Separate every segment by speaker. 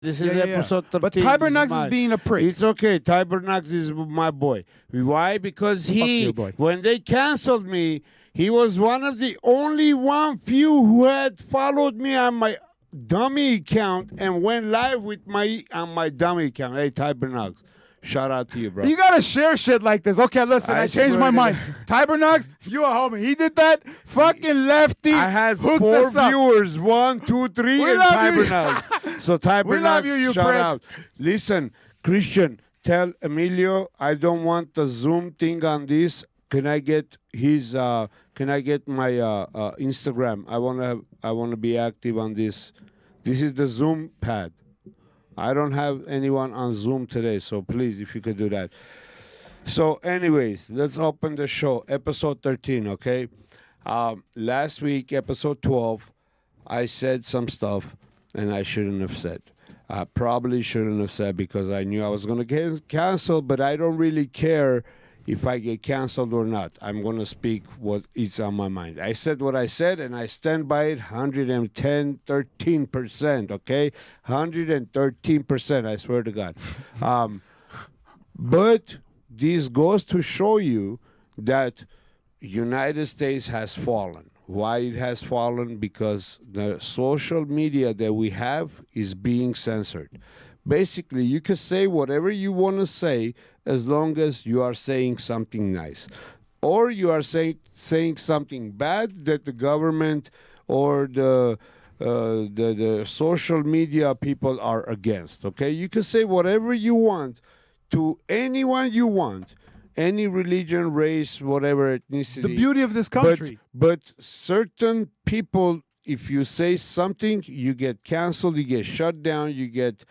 Speaker 1: This is episode 13.
Speaker 2: But Tybernox is being a prick.
Speaker 1: It's okay. Tybernox is my boy. Why? Because when they canceled me, he was one of the only few who had followed me on my dummy account and went live with on my dummy account. Hey, Tybernox. Shout out to you, bro.
Speaker 2: You gotta share shit like this. Okay, listen, I changed my mind. Tybernox, you a homie. He did that. Fucking lefty.
Speaker 1: I had 4 viewers. 1, 2, 3, and Tybernox. So Tybernox,
Speaker 2: we love you,
Speaker 1: shout
Speaker 2: prick.
Speaker 1: out. Listen, Christian, tell Emilio I don't want the Zoom thing on this. Can I get his? Can I get my Instagram? I wanna be active on this. This is the Zoom pad. I don't have anyone on Zoom today, so please, if you could do that. So anyways, let's open the show, episode 13, okay? Last week, episode 12, I said some stuff, and I shouldn't have said. I probably shouldn't have said because I knew I was going to get canceled, but I don't really care if I get canceled or not. I'm going to speak what is on my mind. I said what I said, and I stand by it 13%, okay? 113%, I swear to God. But this goes to show you that United States has fallen. Why it has fallen? Because the social media that we have is being censored. Basically, you can say whatever you want to say as long as you are saying something nice. Or you are saying something bad that the government or the social media people are against, okay? You can say whatever you want to anyone you want, any religion, race, whatever ethnicity.
Speaker 2: The beauty of this country.
Speaker 1: But certain people, if you say something, you get canceled, you get shut down, you get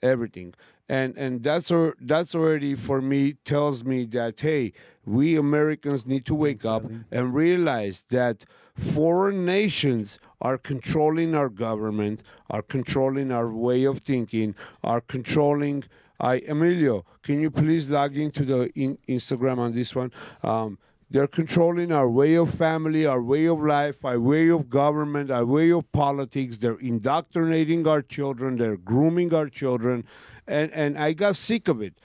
Speaker 1: everything. And that's already, for me, tells me that, hey, we Americans need to wake up and realize that foreign nations are controlling our government, are controlling our way of thinking, are controlling... Emilio, can you please log into the Instagram on this one? They're controlling our way of family, our way of life, our way of government, our way of politics. They're indoctrinating our children. They're grooming our children. And I got sick of it.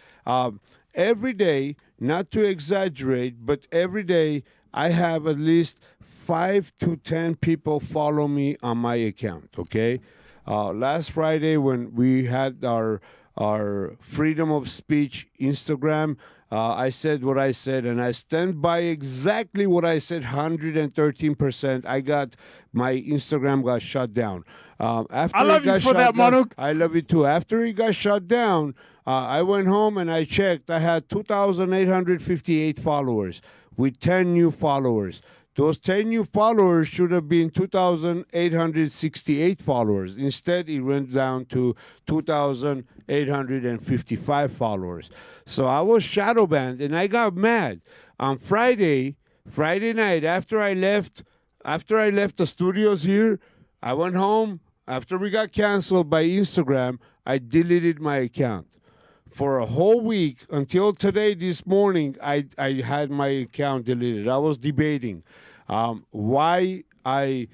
Speaker 1: Every day, not to exaggerate, but every day I have at least 5 to 10 people follow me on my account, okay? Last Friday when we had our freedom of speech Instagram, I said what I said, and I stand by exactly what I said, 113%. My Instagram got shut down. After
Speaker 2: I love you for that, Manuk.
Speaker 1: I love you too. After it got shut down, I went home and I checked. I had 2,858 followers with 10 new followers. Those 10 new followers should have been 2,868 followers. Instead, it went down to 2,855 followers. So I was shadow banned, and I got mad. On Friday night, after I left the studios here, I went home. After we got canceled by Instagram, I deleted my account. For a whole week, until today, this morning, I had my account deleted. I was debating why I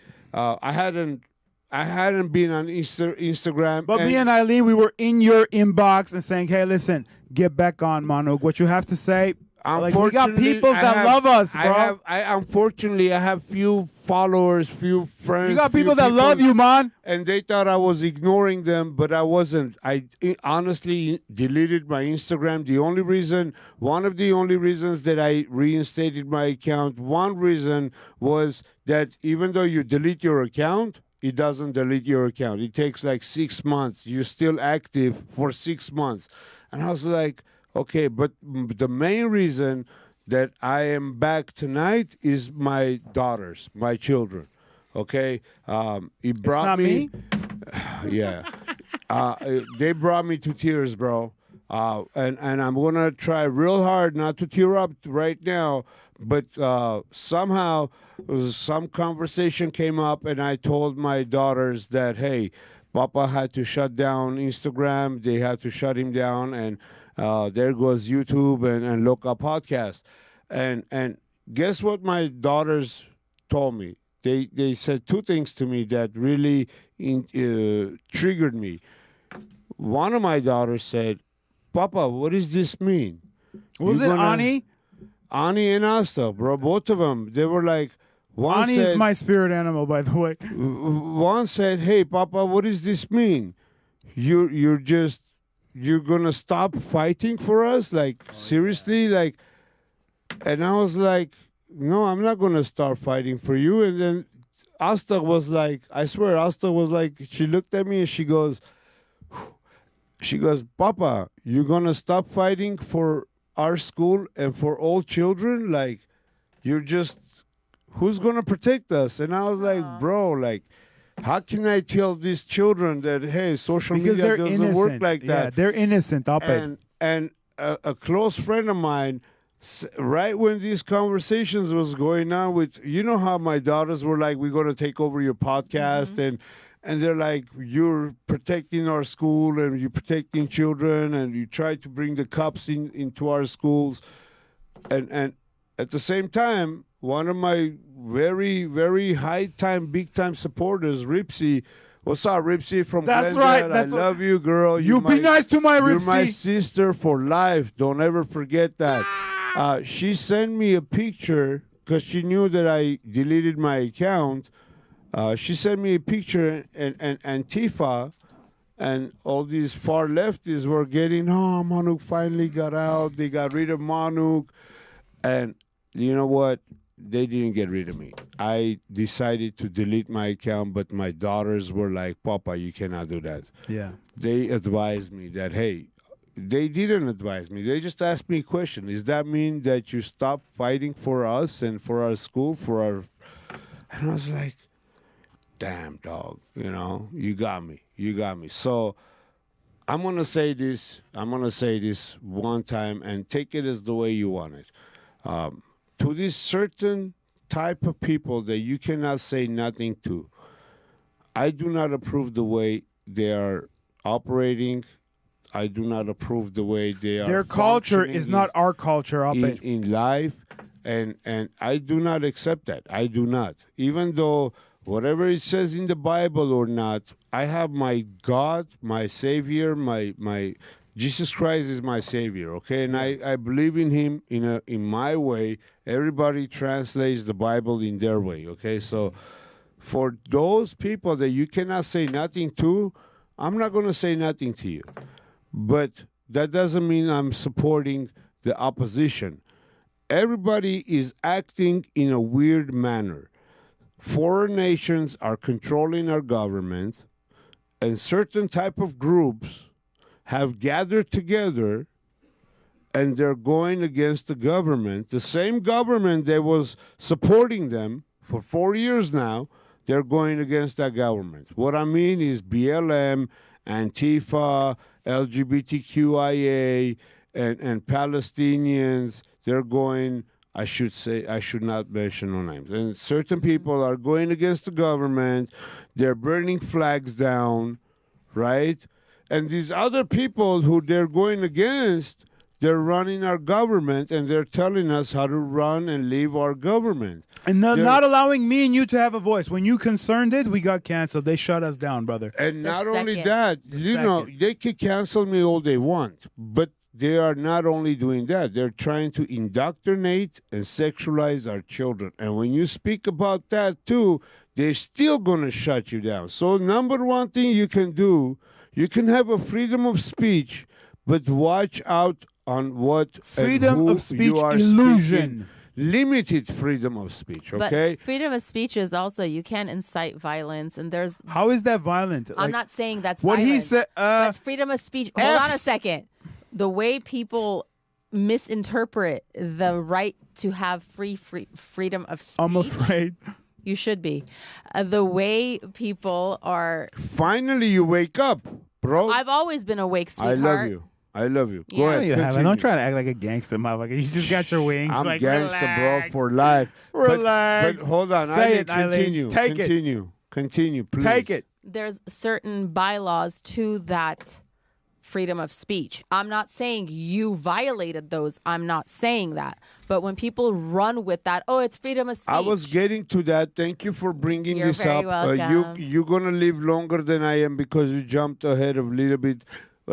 Speaker 1: hadn't been on Instagram.
Speaker 2: But me and Eileen, we were in your inbox and saying, hey, listen, get back on, Manuk. What you have to say. Like, we got people that love us, bro.
Speaker 1: Unfortunately, I have few followers, few friends.
Speaker 2: You got people that love you, man.
Speaker 1: And they thought I was ignoring them, but I wasn't. I honestly deleted my Instagram. One of the only reasons that I reinstated my account, one reason was that even though you delete your account, it doesn't delete your account. It takes like 6 months. You're still active for 6 months. And I was like, okay, but the main reason that I am back tonight is my daughters, my children. Okay, it brought me. Yeah, they brought me to tears, bro. And I'm gonna try real hard not to tear up right now. But somehow some conversation came up, and I told my daughters that, hey, Papa had to shut down Instagram. They had to shut him down, and there goes YouTube and LOKA podcast. And guess what my daughters told me? They said two things to me that really triggered me. one of my daughters said, Papa, what does this mean?
Speaker 2: Was it Ani?
Speaker 1: Ani and Asta, bro. Both of them. They were like,
Speaker 2: Ani is my spirit animal, by the way.
Speaker 1: One said, hey, Papa, what does this mean? You're gonna stop fighting for us? Like, seriously? Like, and I was like, no, I'm not gonna start fighting for you. And then Asta was like, I swear, Asta was like, she looked at me and she goes, Papa, you're gonna stop fighting for our school and for all children? Like, who's gonna protect us? And I was like, bro, like, how can I tell these children that, hey, social media doesn't work like that?
Speaker 2: Yeah, they're innocent.
Speaker 1: And a close friend of mine, right when these conversations was going on with, you know how my daughters were like, we're going to take over your podcast, and they're like, you're protecting our school and you're protecting children and you try to bring the cops into our schools. And at the same time, one of my very, very high-time, big-time supporters, Ripsy. What's up, Ripsy from
Speaker 2: That's
Speaker 1: Glendale?
Speaker 2: right.
Speaker 1: I love you, girl.
Speaker 2: You be nice to my Ripsy.
Speaker 1: You're my sister for life. Don't ever forget that. She sent me a picture because she knew that I deleted my account. She sent me a picture, and Antifa and all these far leftists were getting, Manuk finally got out. They got rid of Manuk. And you know what? They didn't get rid of me. I decided to delete my account, but my daughters were like, Papa, you cannot do that.
Speaker 2: Yeah.
Speaker 1: They advised me that, hey, they didn't advise me. They just asked me a question. Does that mean that you stop fighting for us and for our school, And I was like, damn, dog, you got me. You got me. So I'm going to say this. One time and take it as the way you want it. To this certain type of people that you cannot say nothing to, I do not approve the way they are operating. I do not approve the way they are.
Speaker 2: Their culture is not our culture.
Speaker 1: In life, and I do not accept that. I do not. Even though whatever it says in the Bible or not, I have my God, my Savior, my Jesus Christ is my Savior, okay? And I believe in Him in my way. Everybody translates the Bible in their way, okay? So for those people that you cannot say nothing to, I'm not going to say nothing to you. But that doesn't mean I'm supporting the opposition. Everybody is acting in a weird manner. Foreign nations are controlling our government, and certain type of groups have gathered together and they're going against the government. The same government that was supporting them for 4 years now, they're going against that government. What I mean is BLM, Antifa, LGBTQIA, and Palestinians, they're going, I should not mention no names. And certain people are going against the government. They're burning flags down, right? And these other people who they're going against, they're running our government, and they're telling us how to run and leave our government.
Speaker 2: And not allowing me and you to have a voice. When you concerned it, we got canceled. They shut us down, brother.
Speaker 1: And not only that, they could cancel me all they want, but they are not only doing that, they're trying to indoctrinate and sexualize our children. And when you speak about that too, they're still going to shut you down. So number one thing you can do, you can have a freedom of speech, but watch out on what
Speaker 2: freedom of speech illusion.
Speaker 1: Speaking. Limited freedom of speech, okay?
Speaker 3: But freedom of speech is also, you can't incite violence, and there's...
Speaker 2: How is that violent?
Speaker 3: I'm not saying that's
Speaker 2: what
Speaker 3: violent.
Speaker 2: He said.
Speaker 3: That's freedom of speech. Hold on a second. The way people misinterpret the right to have freedom of speech.
Speaker 2: I'm afraid.
Speaker 3: You should be. The way people are...
Speaker 1: Finally, you wake up, bro.
Speaker 3: I've always been awake, sweetheart.
Speaker 1: I love you. Go ahead.
Speaker 2: You haven't. Don't try to act like a gangster, motherfucker. You just got your wings.
Speaker 1: I'm
Speaker 2: like,
Speaker 1: gangster,
Speaker 2: relax.
Speaker 1: bro, for life.
Speaker 2: Relax.
Speaker 1: But hold on.
Speaker 2: Say it,
Speaker 1: continue.
Speaker 2: Eileen.
Speaker 1: Continue, please.
Speaker 2: Take it.
Speaker 3: There's certain bylaws to that freedom of speech. I'm not saying you violated those. I'm not saying that. But when people run with that, oh, it's freedom of speech.
Speaker 1: I was getting to that. Thank you for bringing
Speaker 3: You're
Speaker 1: this
Speaker 3: very
Speaker 1: up.
Speaker 3: welcome.
Speaker 1: You're going to live longer than I am because you jumped ahead of a little bit.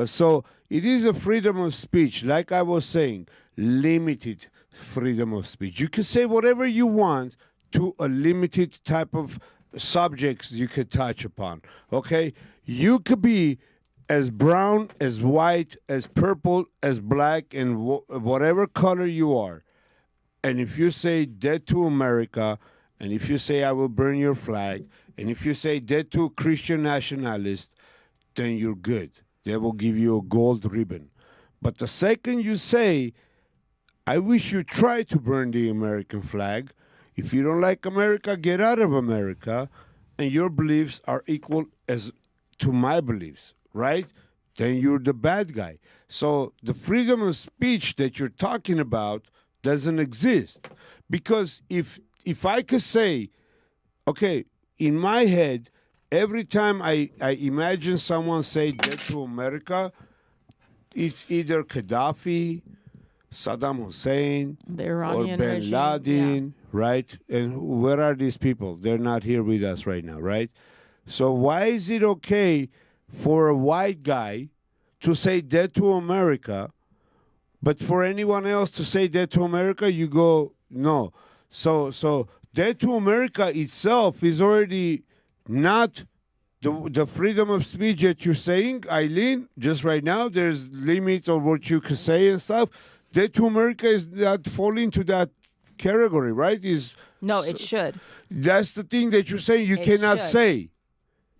Speaker 1: So it is a freedom of speech. Like I was saying, limited freedom of speech. You can say whatever you want to a limited type of subjects you could touch upon. Okay? You could be as brown, as white, as purple, as black, and whatever color you are. And if you say dead to America, and if you say I will burn your flag, and if you say dead to Christian nationalists, then you're good. They will give you a gold ribbon. But the second you say, I wish you tried to burn the American flag, if you don't like America, get out of America, and your beliefs are equal as to my beliefs, right? Then you're the bad guy. So the freedom of speech that you're talking about doesn't exist. Because if I could say, okay, in my head, every time I imagine someone say dead to America, it's either Gaddafi, Saddam Hussein,
Speaker 3: the Iranian
Speaker 1: or Bin
Speaker 3: regime,
Speaker 1: Laden, right? And where are these people? They're not here with us right now, right? So why is it okay for a white guy to say dead to America, but for anyone else to say dead to America, you go, no. So dead to America itself is already not the freedom of speech that you're saying, Eileen, just right now. There's limits of what you can say and stuff. Dead to America is not falling to that category, right?
Speaker 3: No, it should.
Speaker 1: That's the thing that you're saying you cannot say.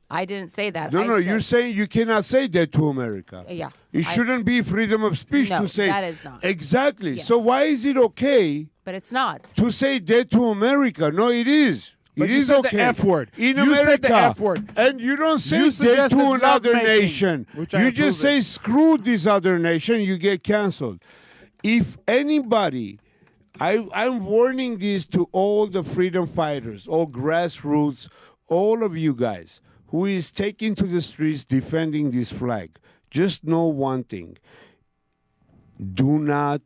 Speaker 3: I didn't say that.
Speaker 1: No, you're saying you cannot say dead to America.
Speaker 3: Yeah.
Speaker 1: It shouldn't be freedom of speech
Speaker 3: No,
Speaker 1: to say.
Speaker 3: that is not.
Speaker 1: Exactly.
Speaker 3: Yes.
Speaker 1: So why is it okay
Speaker 3: But it's not.
Speaker 1: to say dead to America? No, it is.
Speaker 2: But
Speaker 1: It
Speaker 2: you
Speaker 1: is
Speaker 2: said
Speaker 1: okay.
Speaker 2: the F word.
Speaker 1: In
Speaker 2: You
Speaker 1: America.
Speaker 2: said the F word.
Speaker 1: And you don't say
Speaker 2: You
Speaker 1: dead
Speaker 2: suggested
Speaker 1: to another
Speaker 2: lovemaking,
Speaker 1: nation.
Speaker 2: which I
Speaker 1: You
Speaker 2: approve
Speaker 1: just say
Speaker 2: it.
Speaker 1: screw this other nation, you get canceled. If anybody, I'm warning this to all the freedom fighters, all grassroots, all of you guys who is taking to the streets defending this flag. Just know one thing. Do not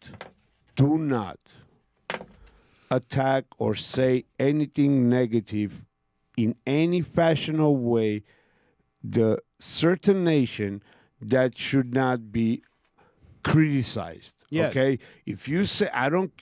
Speaker 1: attack or say anything negative in any fashionable way the certain nation that should not be criticized.
Speaker 2: Yes.
Speaker 1: Okay? If you say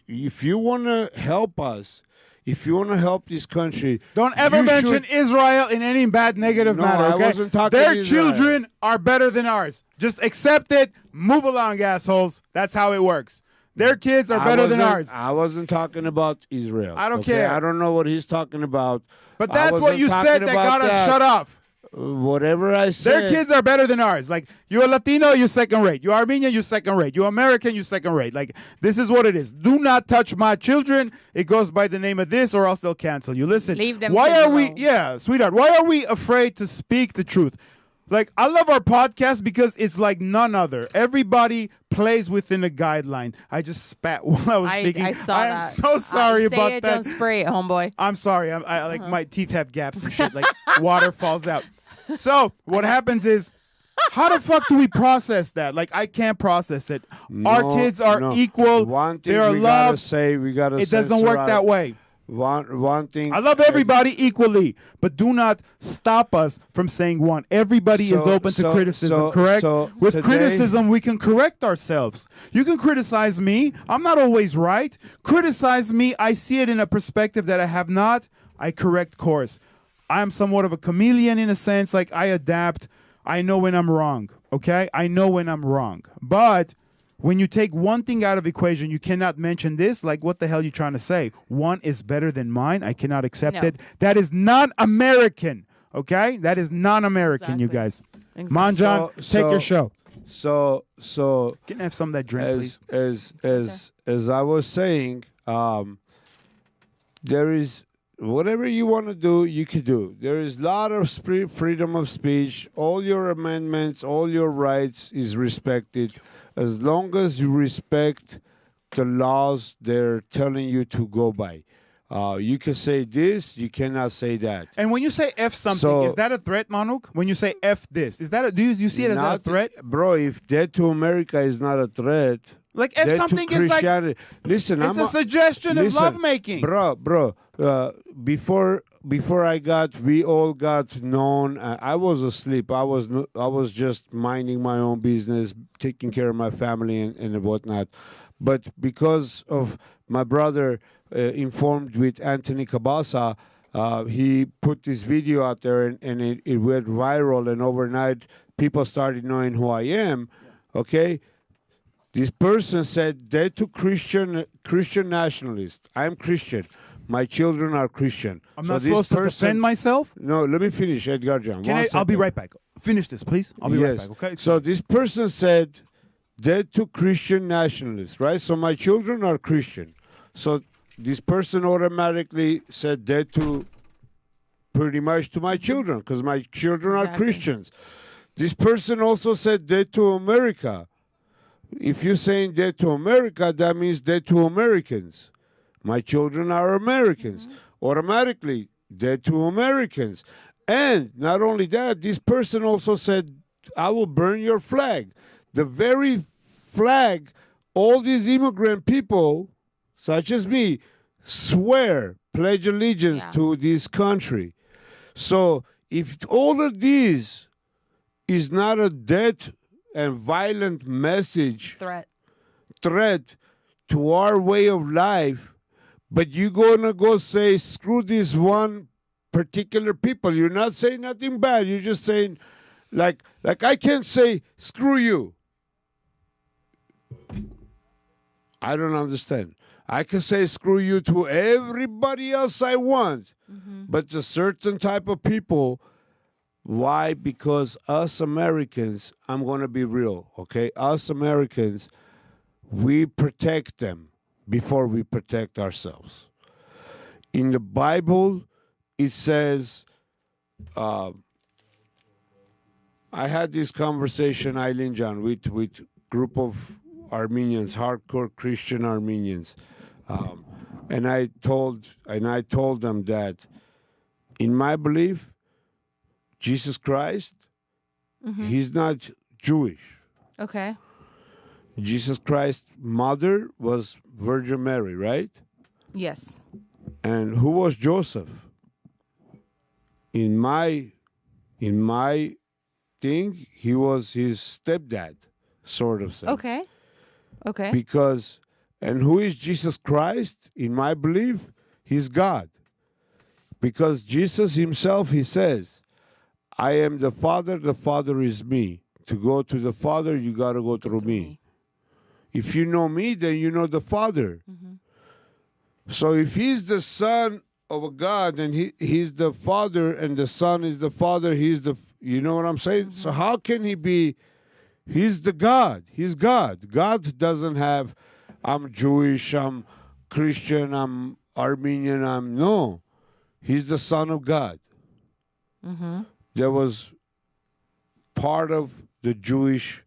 Speaker 1: if you want to help us, if you want to help this country,
Speaker 2: don't ever mention Israel in any bad, negative manner, okay?
Speaker 1: I wasn't talking
Speaker 2: Their
Speaker 1: Israel.
Speaker 2: children are better than ours. Just accept it. Move along, assholes. That's how it works. Their kids are better than ours.
Speaker 1: I wasn't talking about Israel.
Speaker 2: I don't care.
Speaker 1: I don't know what he's talking about.
Speaker 2: But that's what you said that got us shut off.
Speaker 1: Whatever I said.
Speaker 2: Their kids are better than ours. Like, you're a Latino, you're second rate. You're Armenian, you're second rate. You're American, you're second rate. Like, this is what it is. Do not touch my children. It goes by the name of this, or else they'll cancel you. Listen,
Speaker 3: Leave them
Speaker 2: why
Speaker 3: kids
Speaker 2: are we,
Speaker 3: alone.
Speaker 2: yeah, sweetheart, why are we afraid to speak the truth? Like, I love our podcast because it's like none other. Everybody plays within a guideline. I just spat while I was speaking.
Speaker 3: I saw that.
Speaker 2: I'm so sorry about
Speaker 3: say it,
Speaker 2: that.
Speaker 3: Don't spray it, homeboy.
Speaker 2: I'm sorry. I like my teeth have gaps and shit. Like water falls out. So what happens is, how the fuck do we process that? Like, I can't process it. Our kids are equal.
Speaker 1: One thing
Speaker 2: They're
Speaker 1: we
Speaker 2: loved.
Speaker 1: we gotta.
Speaker 2: It doesn't work that way.
Speaker 1: One thing.
Speaker 2: I love everybody equally, but do not stop us from saying one. Everybody is open to criticism, correct? With
Speaker 1: today,
Speaker 2: criticism, we can correct ourselves. You can criticize me. I'm not always right. Criticize me. I see it in a perspective that I have not. I correct course. I'm somewhat of a chameleon in a sense. Like, I adapt. I know when I'm wrong, okay? I know when I'm wrong. But when you take one thing out of equation, you cannot mention this. Like, what the hell are you trying to say? One is better than mine. I cannot accept it. That is not American, okay? That is non-American, you guys.
Speaker 3: Exactly.
Speaker 2: Manjan, take your show.
Speaker 1: So
Speaker 2: Can I have some of that drink, please?
Speaker 1: as I was saying, there is whatever you want to do, you can do. There is a lot of freedom of speech. All your amendments, all your rights is respected. As long as you respect the laws they're telling you to go by. You can say this, you cannot say that.
Speaker 2: And when you say F something,
Speaker 1: So-
Speaker 2: is that a threat, Manuk? When you say F this, is that do you see it as a threat?
Speaker 1: Bro, if dead to America is not a threat,
Speaker 2: Like F
Speaker 1: dead
Speaker 2: something
Speaker 1: to
Speaker 2: is like
Speaker 1: Christianity. Listen,
Speaker 2: it's a suggestion of lovemaking.
Speaker 1: Bro, before we all got known. I was asleep. I was just minding my own business, taking care of my family and whatnot. But because of my brother informed with Anthony Cabasa, he put this video out there and it went viral. And overnight, people started knowing who I am. Okay. This person said, "Dead to Christian nationalist. I'm Christian. My children are Christian."
Speaker 2: I'm
Speaker 1: So
Speaker 2: not
Speaker 1: this
Speaker 2: supposed to
Speaker 1: person-
Speaker 2: defend myself.
Speaker 1: No, let me finish, Edgar John.
Speaker 2: I'll be right back. Finish this, please. I'll be right
Speaker 1: Yes.
Speaker 2: back. Okay.
Speaker 1: So this person said, "Dead to Christian nationalists," right? So my children are Christian. So this person automatically said dead to pretty much to my children because my children are
Speaker 3: Exactly.
Speaker 1: Christians. This person also said dead to America. If you're saying dead to America, that means dead to Americans. My children are Americans. Automatically, dead to Americans. And not only that, this person also said, "I will burn your flag." The very flag all these immigrant people, such as me, swear, pledge allegiance
Speaker 3: Yeah.
Speaker 1: to this country. So if all of these is not a dead and violent message, threat to our way of life, but you're gonna go say, screw this one particular people. You're not saying nothing bad. You're just saying, like I can't say, screw you. I don't understand. I can say screw you to everybody else I want, but a certain type of people. Why? Because us Americans, I'm going to be real, okay? Us Americans, we protect them before we protect ourselves. In the Bible, it says, I had this conversation, Eileen John, with group of Armenians, hardcore Christian Armenians, and I told them that, in my belief, Jesus Christ, he's not Jewish.
Speaker 3: Okay.
Speaker 1: Jesus Christ's mother was Virgin Mary, right?
Speaker 3: Yes.
Speaker 1: And who was Joseph? In my thing, he was his stepdad, sort of thing.
Speaker 3: Okay. Okay.
Speaker 1: Because, and who is Jesus Christ? In my belief, he's God. Because Jesus himself, he says, "I am the Father is me. To go to the Father, you got to go through me. If you know me, then you know the Father." So if he's the Son of a God, and he's the Father, and the Son is the Father, you know what I'm saying? So how can he be, he's the God. He's God. God doesn't have, I'm Jewish, I'm Christian, I'm Armenian, no. He's the Son of God. That was part of the Jewish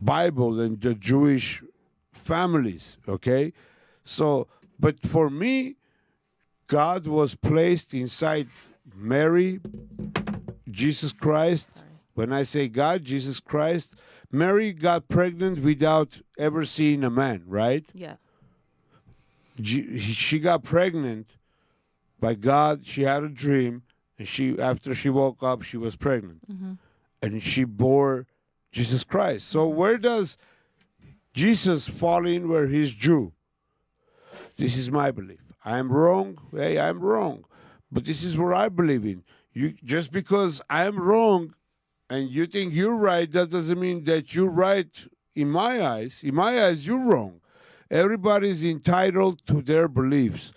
Speaker 1: Bible and the Jewish families, okay? So, but for me, God was placed inside Mary, Jesus Christ. When I say God, Jesus Christ, Mary got pregnant without ever seeing a man, right?
Speaker 3: Yeah.
Speaker 1: She got pregnant by God. She had a dream, and after she woke up, she was pregnant. And she bore Jesus Christ. So where does Jesus fall in where he's Jew? This is my belief. I am wrong. Hey, I'm wrong. But this is what I believe in. Just because I'm wrong and you think you're right, that doesn't mean that you're right in my eyes. In my eyes, you're wrong. Everybody's entitled to their beliefs.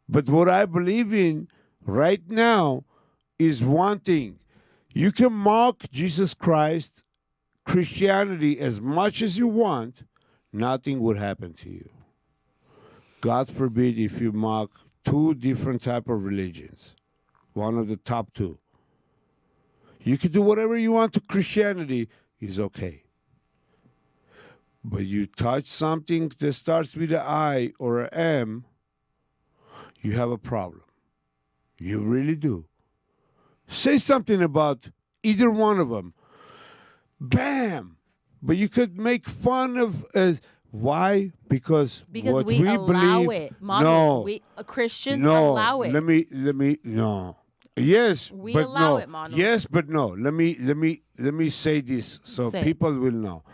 Speaker 1: But what I believe in right now is one thing. You can mock Jesus Christ, Christianity, as much as you want. Nothing would happen to you. God forbid if you mock two different type of religions, one of the top two. You can do whatever you want to Christianity, is okay. But you touch something that starts with an I or an M, you have a problem. You really do. Say something about either one of them. Bam! But you could make fun of why? Because what
Speaker 3: we allow
Speaker 1: believe,
Speaker 3: it. Manu,
Speaker 1: no,
Speaker 3: we Christians
Speaker 1: no.
Speaker 3: allow it.
Speaker 1: Let me. No. Yes,
Speaker 3: We
Speaker 1: but
Speaker 3: allow
Speaker 1: no.
Speaker 3: it, Manu.
Speaker 1: Yes, but no. Let me say this so
Speaker 3: Say it.
Speaker 1: people will know.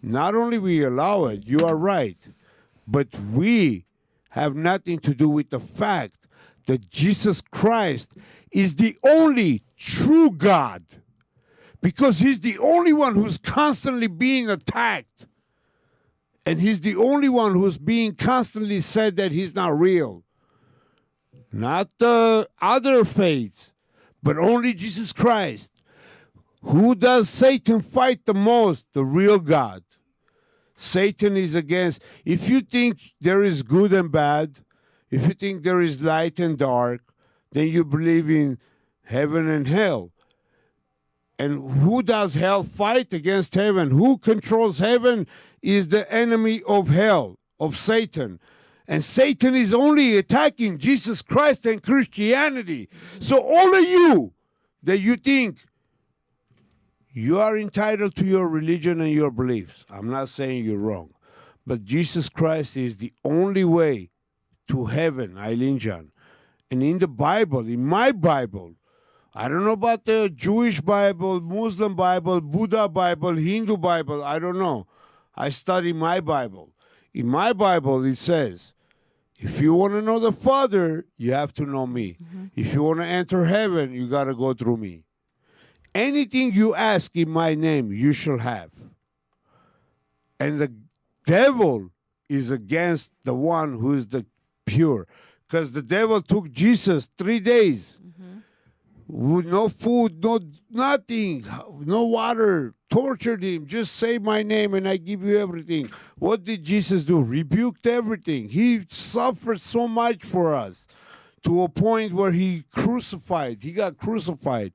Speaker 1: Not only we allow it, you are right, but we have nothing to do with the fact that Jesus Christ is the only true God, because he's the only one who's constantly being attacked, and he's the only one who's being constantly said that he's not real. Not the other faiths, but only Jesus Christ. Who does Satan fight the most? The real God. Satan is against. If you think there is good and bad, if you think there is light and dark, then you believe in heaven and hell. And who does hell fight against heaven? Who controls heaven is the enemy of hell, of Satan. And Satan is only attacking Jesus Christ and Christianity. So all of you that you think you are entitled to your religion and your beliefs, I'm not saying you're wrong, but Jesus Christ is the only way to heaven, Eileen John. And in the Bible, in my Bible, I don't know about the Jewish Bible, Muslim Bible, Buddha Bible, Hindu Bible, I don't know. I study my Bible. In my Bible, it says, if you want to know the Father, you have to know me. If you want to enter heaven, you got to go through me. Anything you ask in my name, you shall have. And the devil is against the one who is the pure. Because the devil took Jesus 3 days. With no food, no nothing, no water, tortured him. Just say my name and I give you everything. What did Jesus do? Rebuked everything. He suffered so much for us to a point where he crucified. He got crucified.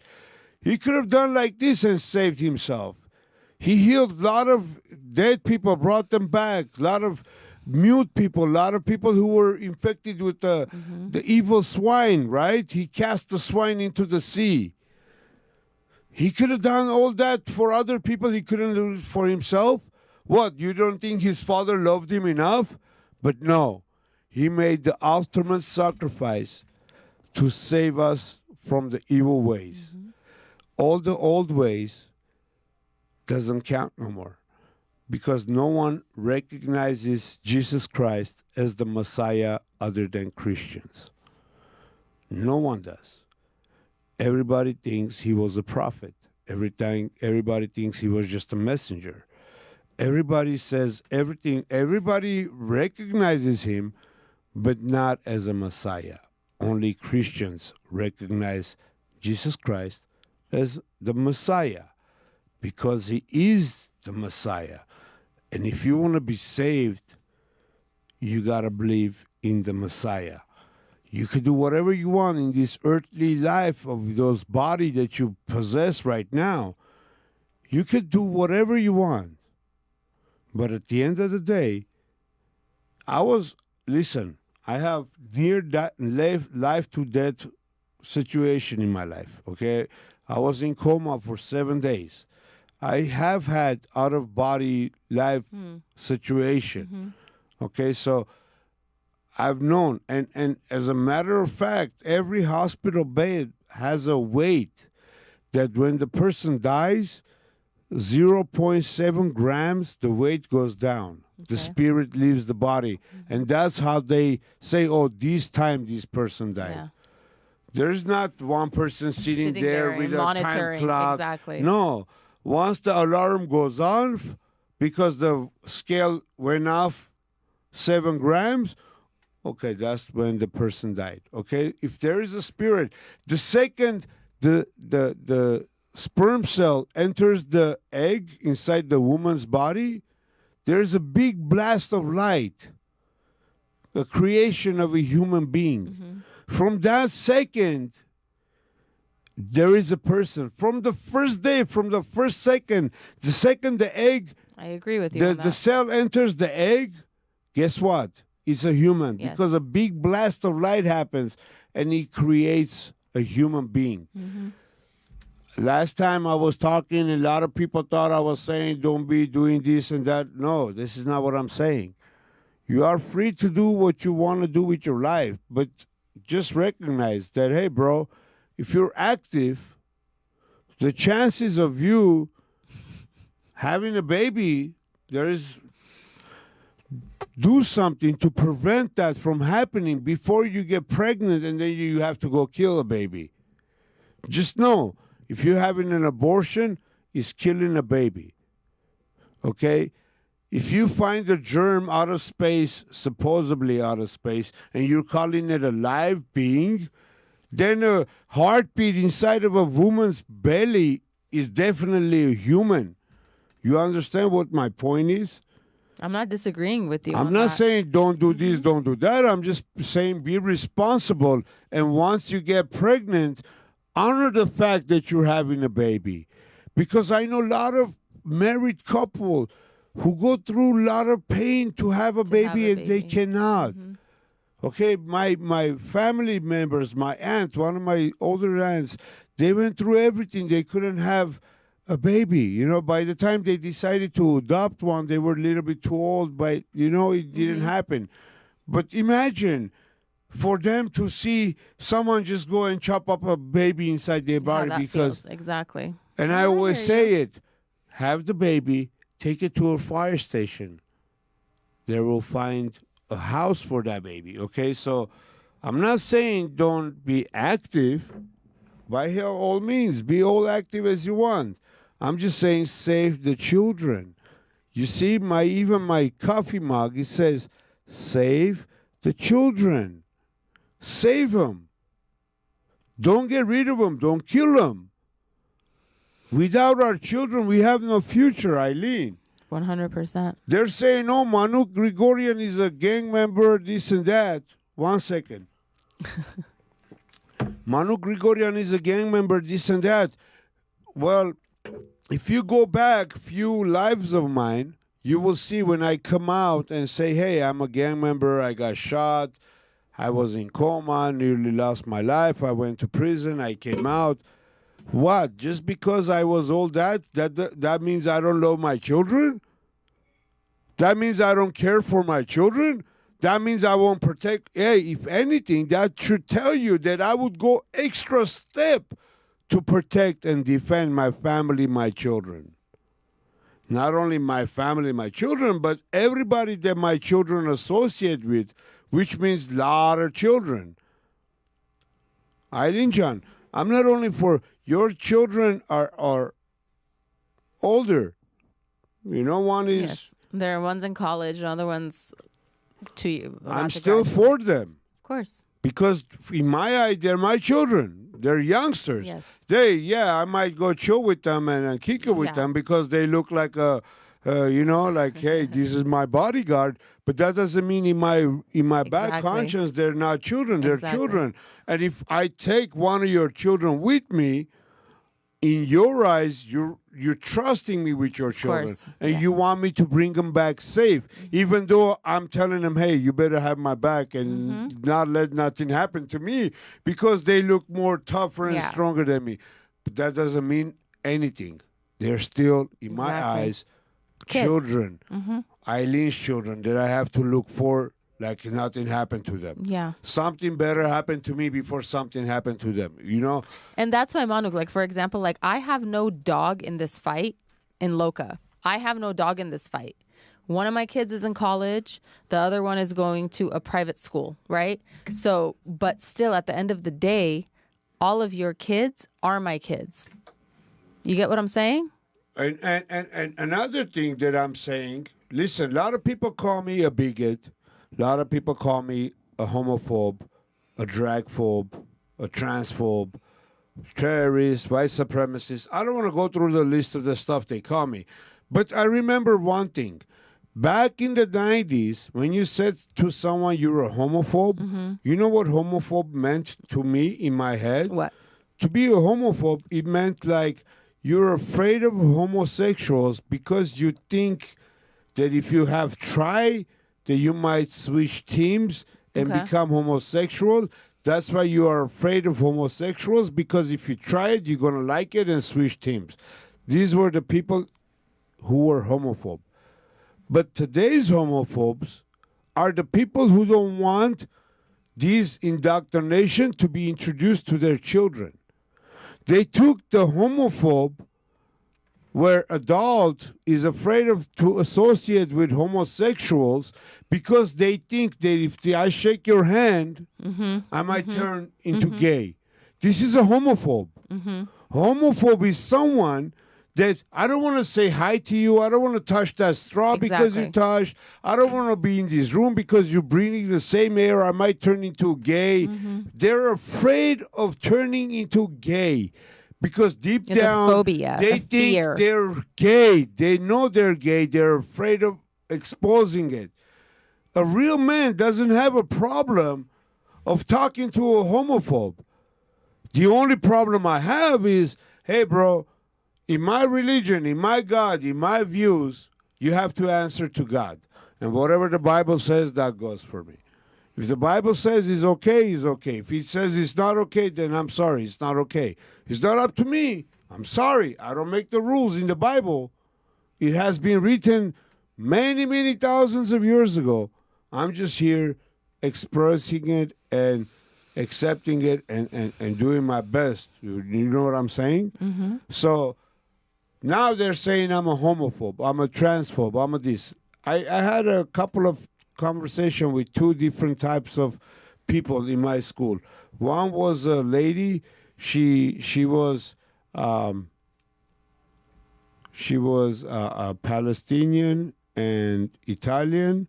Speaker 1: He could have done like this and saved himself. He healed a lot of dead people, brought them back, a lot of mute people, a lot of people who were infected with the evil swine, right? He cast the swine into the sea. He could have done all that for other people. He couldn't do it for himself. What, you don't think his Father loved him enough? But no, he made the ultimate sacrifice to save us from the evil ways. All the old ways doesn't count no more, because no one recognizes Jesus Christ as the Messiah other than Christians. No one does. Everybody thinks he was a prophet. Everybody thinks he was just a messenger. Everybody says everything. Everybody recognizes him, but not as a Messiah. Only Christians recognize Jesus Christ as the Messiah, because he is the Messiah. And if you want to be saved, you got to believe in the Messiah. You could do whatever you want in this earthly life of those body that you possess right now. You could do whatever you want. But at the end of the day, I have near life to death situation in my life, okay? I was in coma for 7 days. I have had out-of-body life situation. Okay, so I've known. And as a matter of fact, every hospital bed has a weight that when the person dies, 0.7 grams, the weight goes down. The spirit leaves the body. And that's how they say, oh, this time this person died.
Speaker 3: Yeah.
Speaker 1: There's not one person sitting there with a time clock.
Speaker 3: Exactly.
Speaker 1: No. Once the alarm goes off, because the scale went off 7 grams, okay, that's when the person died. Okay? If there is a spirit, the second the sperm cell enters the egg inside the woman's body, there's a big blast of light, the creation of a human being. From that second, there is a person. From the first day, from the first second, the second the egg,
Speaker 3: I agree with you on
Speaker 1: the
Speaker 3: that.
Speaker 1: cell enters the egg, guess what? is a human
Speaker 3: Yes.
Speaker 1: because a big blast of light happens and it creates a human being. Last time I was talking, a lot of people thought I was saying, don't be doing this and that. No, this is not what I'm saying. You are free to do what you want to do with your life, but just recognize that, hey, bro, if you're active, the chances of you having a baby, do something to prevent that from happening before you get pregnant and then you have to go kill a baby. Just know, if you're having an abortion, it's killing a baby. Okay? If you find a germ out of space, supposedly out of space, and you're calling it a live being, then a heartbeat inside of a woman's belly is definitely a human. You understand what my point is?
Speaker 3: I'm not disagreeing with you.
Speaker 1: I'm
Speaker 3: on
Speaker 1: not
Speaker 3: that.
Speaker 1: saying don't do this, don't do that. I'm just saying be responsible. And once you get pregnant, honor the fact that you're having a baby. Because I know a lot of married couple who go through a lot of pain to have a baby and they cannot. Okay, my family members, my aunt, one of my older aunts, they went through everything. They couldn't have a baby. You know, by the time they decided to adopt one, they were a little bit too old, but, you know, it didn't happen. But imagine for them to see someone just go and chop up a baby inside their
Speaker 3: How
Speaker 1: body
Speaker 3: that
Speaker 1: because,
Speaker 3: feels. Exactly.
Speaker 1: and I always say it, have the baby, take it to a fire station. They will find a house for that baby, okay? So I'm not saying don't be active. By all means, be all active as you want. I'm just saying save the children. You see, even my coffee mug, it says, save the children. Save them. Don't get rid of them. Don't kill them. Without our children, we have no future, Eileen.
Speaker 3: 100%.
Speaker 1: They're saying, oh, Manuk Grigoryan is a gang member, this and that. 1 second. Manuk Grigoryan is a gang member, this and that. Well, if you go back few lives of mine, you will see when I come out and say, hey, I'm a gang member, I got shot, I was in coma, nearly lost my life, I went to prison, I came out. What? Just because I was all that means I don't love my children? That means I don't care for my children? That means I won't protect. Hey, if anything, that should tell you that I would go extra step to protect and defend my family, my children. Not only my family, my children, but everybody that my children associate with, which means a lot of children. Eileen John, I'm not only for your children are older. You know, one is...
Speaker 3: Yes. There are ones in college and other ones to you.
Speaker 1: I'm still for them.
Speaker 3: Of course.
Speaker 1: Because in my eye, they're my children. They're youngsters.
Speaker 3: Yes.
Speaker 1: I might go chill with them and kick it with them because they look like hey, this is my bodyguard. But that doesn't mean in my back conscience they're not children. They're children. And if I take one of your children with me, in your eyes, you're trusting me with your children, and you want me to bring them back safe, even though I'm telling them, hey, you better have my back and not let nothing happen to me because they look more tougher and stronger than me. But that doesn't mean anything. They're still, in my eyes, children. Eileen's children that I have to look for like nothing happened to them.
Speaker 3: Yeah.
Speaker 1: Something better happened to me before something happened to them, you know?
Speaker 3: And that's why, Manuk, like, for example, like, I have no dog in this fight in LOKA. I have no dog in this fight. One of my kids is in college. The other one is going to a private school, right? So, but still, at the end of the day, all of your kids are my kids. You get what I'm saying?
Speaker 1: And another thing that I'm saying, listen, a lot of people call me a bigot. A lot of people call me a homophobe, a dragphobe, a transphobe, terrorist, white supremacist. I don't want to go through the list of the stuff they call me. But I remember one thing. Back in the 90s, when you said to someone you're a homophobe, you know what homophobe meant to me in my head?
Speaker 3: What?
Speaker 1: To be a homophobe, it meant like you're afraid of homosexuals because you think that if you have tried, that you might switch teams and
Speaker 3: Okay.
Speaker 1: become homosexual. That's why you are afraid of homosexuals, because if you try it, you're going to like it and switch teams. These were the people who were homophobe. But today's homophobes are the people who don't want these indoctrination to be introduced to their children. They took the homophobe where adult is afraid of to associate with homosexuals because they think that if I shake your hand, I might turn into gay. This is a homophobe. Homophobe is someone that I don't want to say hi to you. I don't want to touch that straw because you
Speaker 3: Exactly.
Speaker 1: touched. I don't want to be in this room because you're breathing the same air. I might turn into gay. They're afraid of turning into gay because deep
Speaker 3: It's a
Speaker 1: down
Speaker 3: phobia,
Speaker 1: they
Speaker 3: a
Speaker 1: think
Speaker 3: fear.
Speaker 1: they're gay. They know they're gay. They're afraid of exposing it. A real man doesn't have a problem of talking to a homophobe. The only problem I have is, hey, bro, in my religion, in my God, in my views, you have to answer to God. And whatever the Bible says, that goes for me. If the Bible says it's okay, it's okay. If it says it's not okay, then I'm sorry, it's not okay. It's not up to me. I'm sorry. I don't make the rules in the Bible. It has been written many, many thousands of years ago. I'm just here expressing it and accepting it and doing my best. You know what I'm saying? So now they're saying I'm a homophobe, I'm a transphobe, I'm a this. I had a couple of conversations with two different types of people in my school. One was a lady. She was a Palestinian and Italian,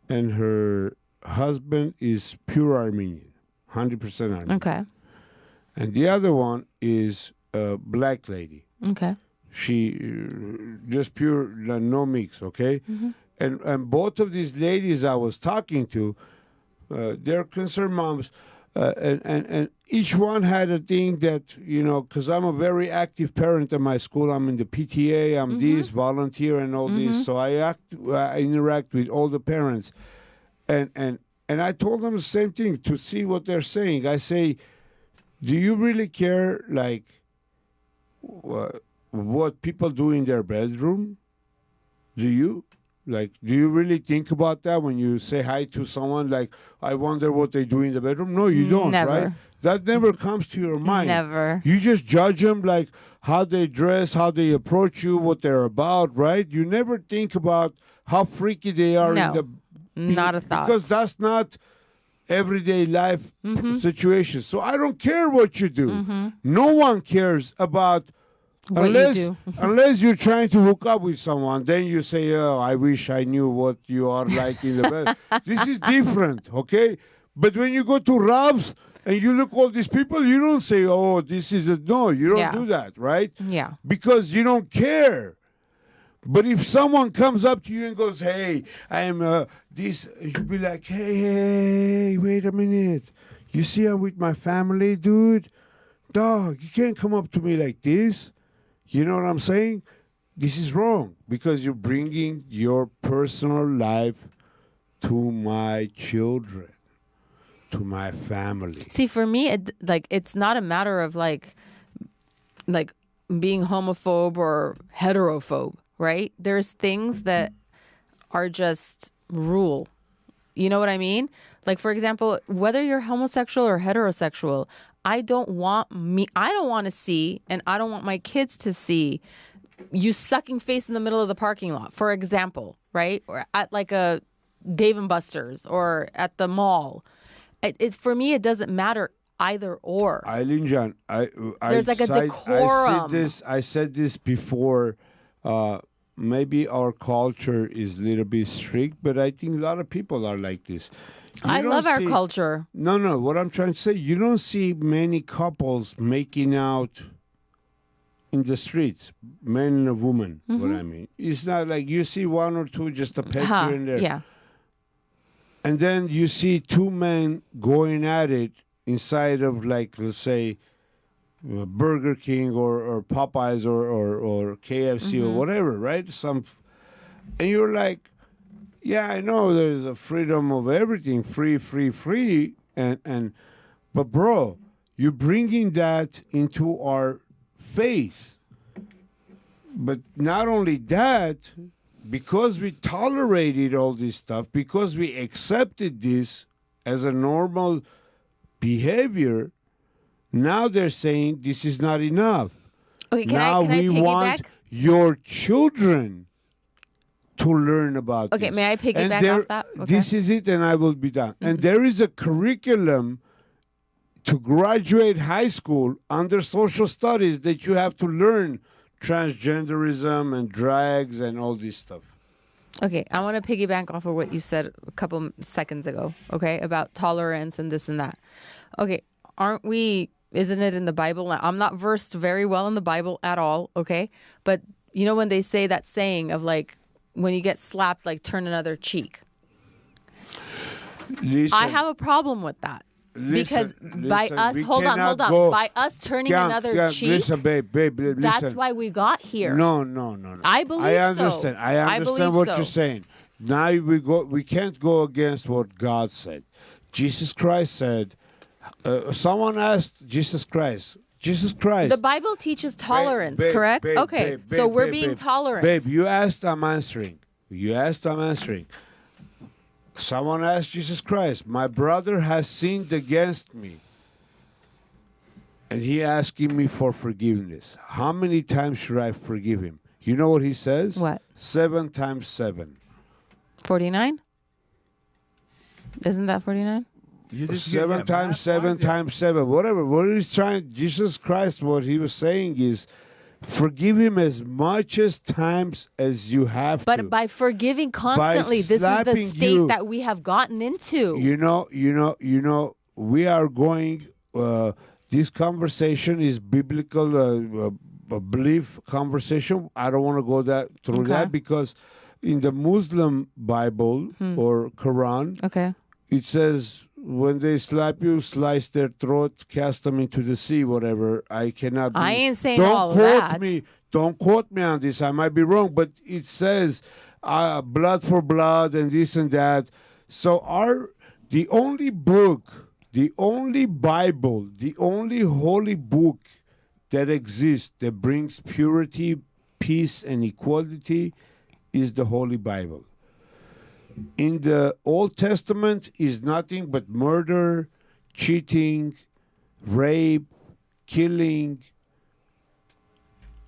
Speaker 1: and her husband is pure Armenian, 100% Armenian.
Speaker 3: Okay.
Speaker 1: And the other one is a black lady.
Speaker 3: Okay.
Speaker 1: She just pure, no mix, okay? And both of these ladies I was talking to, they're concerned moms, and each one had a thing that, you know, because I'm a very active parent at my school. I'm in the PTA, I'm this, volunteer and all this, so I interact with all the parents. And I told them the same thing, to see what they're saying. I say, do you really care, like, what people do in their bedroom? Do you? Like, do you really think about that when you say hi to someone? Like, I wonder what they do in the bedroom. No, you don't,
Speaker 3: Never.
Speaker 1: right? That never comes to your mind.
Speaker 3: Never.
Speaker 1: You just judge them, like, how they dress, how they approach you, what they're about, right? You never think about how freaky they are
Speaker 3: No.
Speaker 1: in the
Speaker 3: Not a thought.
Speaker 1: because that's not everyday life situation. So I don't care what you do. No one cares about
Speaker 3: What you
Speaker 1: unless
Speaker 3: do.
Speaker 1: unless you're trying to hook up with someone. Then you say, "Oh, I wish I knew what you are like in the bed." This is different, okay? But when you go to Rob's and you look all these people, you don't say, "Oh, this is a no." You don't
Speaker 3: Yeah.
Speaker 1: do that, right?
Speaker 3: Yeah.
Speaker 1: Because you don't care. But if someone comes up to you and goes, "Hey, I am this," you'd be like, "Hey, wait a minute. You see, I'm with my family, dude. Dog, you can't come up to me like this." You know what I'm saying? This is wrong because you're bringing your personal life to my children, to my family.
Speaker 3: See, for me, it's not a matter of like being homophobe or heterophobe, right? There's things that are just rule. You know what I mean? Like, for example, whether you're homosexual or heterosexual, I don't want to see, and I don't want my kids to see you sucking face in the middle of the parking lot, for example, right? Or at like a Dave and Buster's or at the mall. For me, it doesn't matter either or.
Speaker 1: Eileen John,
Speaker 3: There's like a decorum.
Speaker 1: I said this before. Maybe our culture is a little bit strict, but I think a lot of people are like this.
Speaker 3: I love our culture.
Speaker 1: No. What I'm trying to say, you don't see many couples making out in the streets, men and a woman. What I mean, it's not like you see one or two, just a pet here and there.
Speaker 3: Yeah.
Speaker 1: And then you see two men going at it inside of, like, let's say, Burger King or Popeyes or KFC or whatever, right? And you're like, Yeah, I know there's a freedom of everything, free, but bro, you're bringing that into our faith. But not only that, because we tolerated all this stuff, because we accepted this as a normal behavior, now they're saying this is not enough.
Speaker 3: Okay,
Speaker 1: Now
Speaker 3: can I
Speaker 1: we want
Speaker 3: piggyback?
Speaker 1: your children to learn about
Speaker 3: Okay,
Speaker 1: this.
Speaker 3: may I
Speaker 1: And
Speaker 3: piggyback off that? Okay.
Speaker 1: This is it, and I will be done. And there is a curriculum to graduate high school under social studies that you have to learn transgenderism and drags and all this stuff.
Speaker 3: Okay, I want to piggyback off of what you said a couple seconds ago, okay, about tolerance and this and that. Okay, isn't it in the Bible? I'm not versed very well in the Bible at all, okay? But you know when they say that saying of like, when you get slapped, like turn another cheek.
Speaker 1: Listen,
Speaker 3: I have a problem with that. Because by
Speaker 1: listen,
Speaker 3: us,
Speaker 1: we
Speaker 3: hold on,
Speaker 1: cannot
Speaker 3: by
Speaker 1: go-
Speaker 3: us turning
Speaker 1: Can't-
Speaker 3: another
Speaker 1: can't-
Speaker 3: cheek,
Speaker 1: Listen, babe, listen.
Speaker 3: that's why we got here.
Speaker 1: No.
Speaker 3: I believe
Speaker 1: I
Speaker 3: so.
Speaker 1: understand. I
Speaker 3: I
Speaker 1: understand
Speaker 3: believe
Speaker 1: what
Speaker 3: so.
Speaker 1: you're saying. Now we can't go against what God said. Jesus Christ said. Someone asked Jesus Christ.
Speaker 3: The Bible teaches tolerance,
Speaker 1: Babe,
Speaker 3: correct?
Speaker 1: babe,
Speaker 3: okay,
Speaker 1: babe,
Speaker 3: so
Speaker 1: babe,
Speaker 3: we're
Speaker 1: babe,
Speaker 3: being
Speaker 1: babe.
Speaker 3: tolerant.
Speaker 1: Babe, you asked, I'm answering. Someone asked Jesus Christ, my brother has sinned against me. And he asking me for forgiveness. How many times should I forgive him? You know what he says?
Speaker 3: What?
Speaker 1: 7 times 7.
Speaker 3: 49? Isn't that 49?
Speaker 2: You just
Speaker 1: 7 times 7 times 7. Whatever. What he's trying, Jesus Christ, what he was saying is, forgive him as much as times as you have to.
Speaker 3: But by forgiving constantly, this is the
Speaker 1: slapping
Speaker 3: state
Speaker 1: you-
Speaker 3: that we have gotten into.
Speaker 1: You know, we are going, this conversation is biblical belief conversation. I don't want to go through
Speaker 3: Okay.
Speaker 1: that because in the Muslim Bible or Quran,
Speaker 3: Okay.
Speaker 1: it says when they slap you, slice their throat, cast them into the sea, whatever. I cannot be.
Speaker 3: I ain't saying
Speaker 1: don't
Speaker 3: all
Speaker 1: quote
Speaker 3: that.
Speaker 1: me. Don't quote me on this. I might be wrong, but it says blood for blood and this and that. So the only book, the only Bible, the only holy book that exists that brings purity, peace, and equality is the Holy Bible. In the Old Testament is nothing but murder, cheating, rape, killing.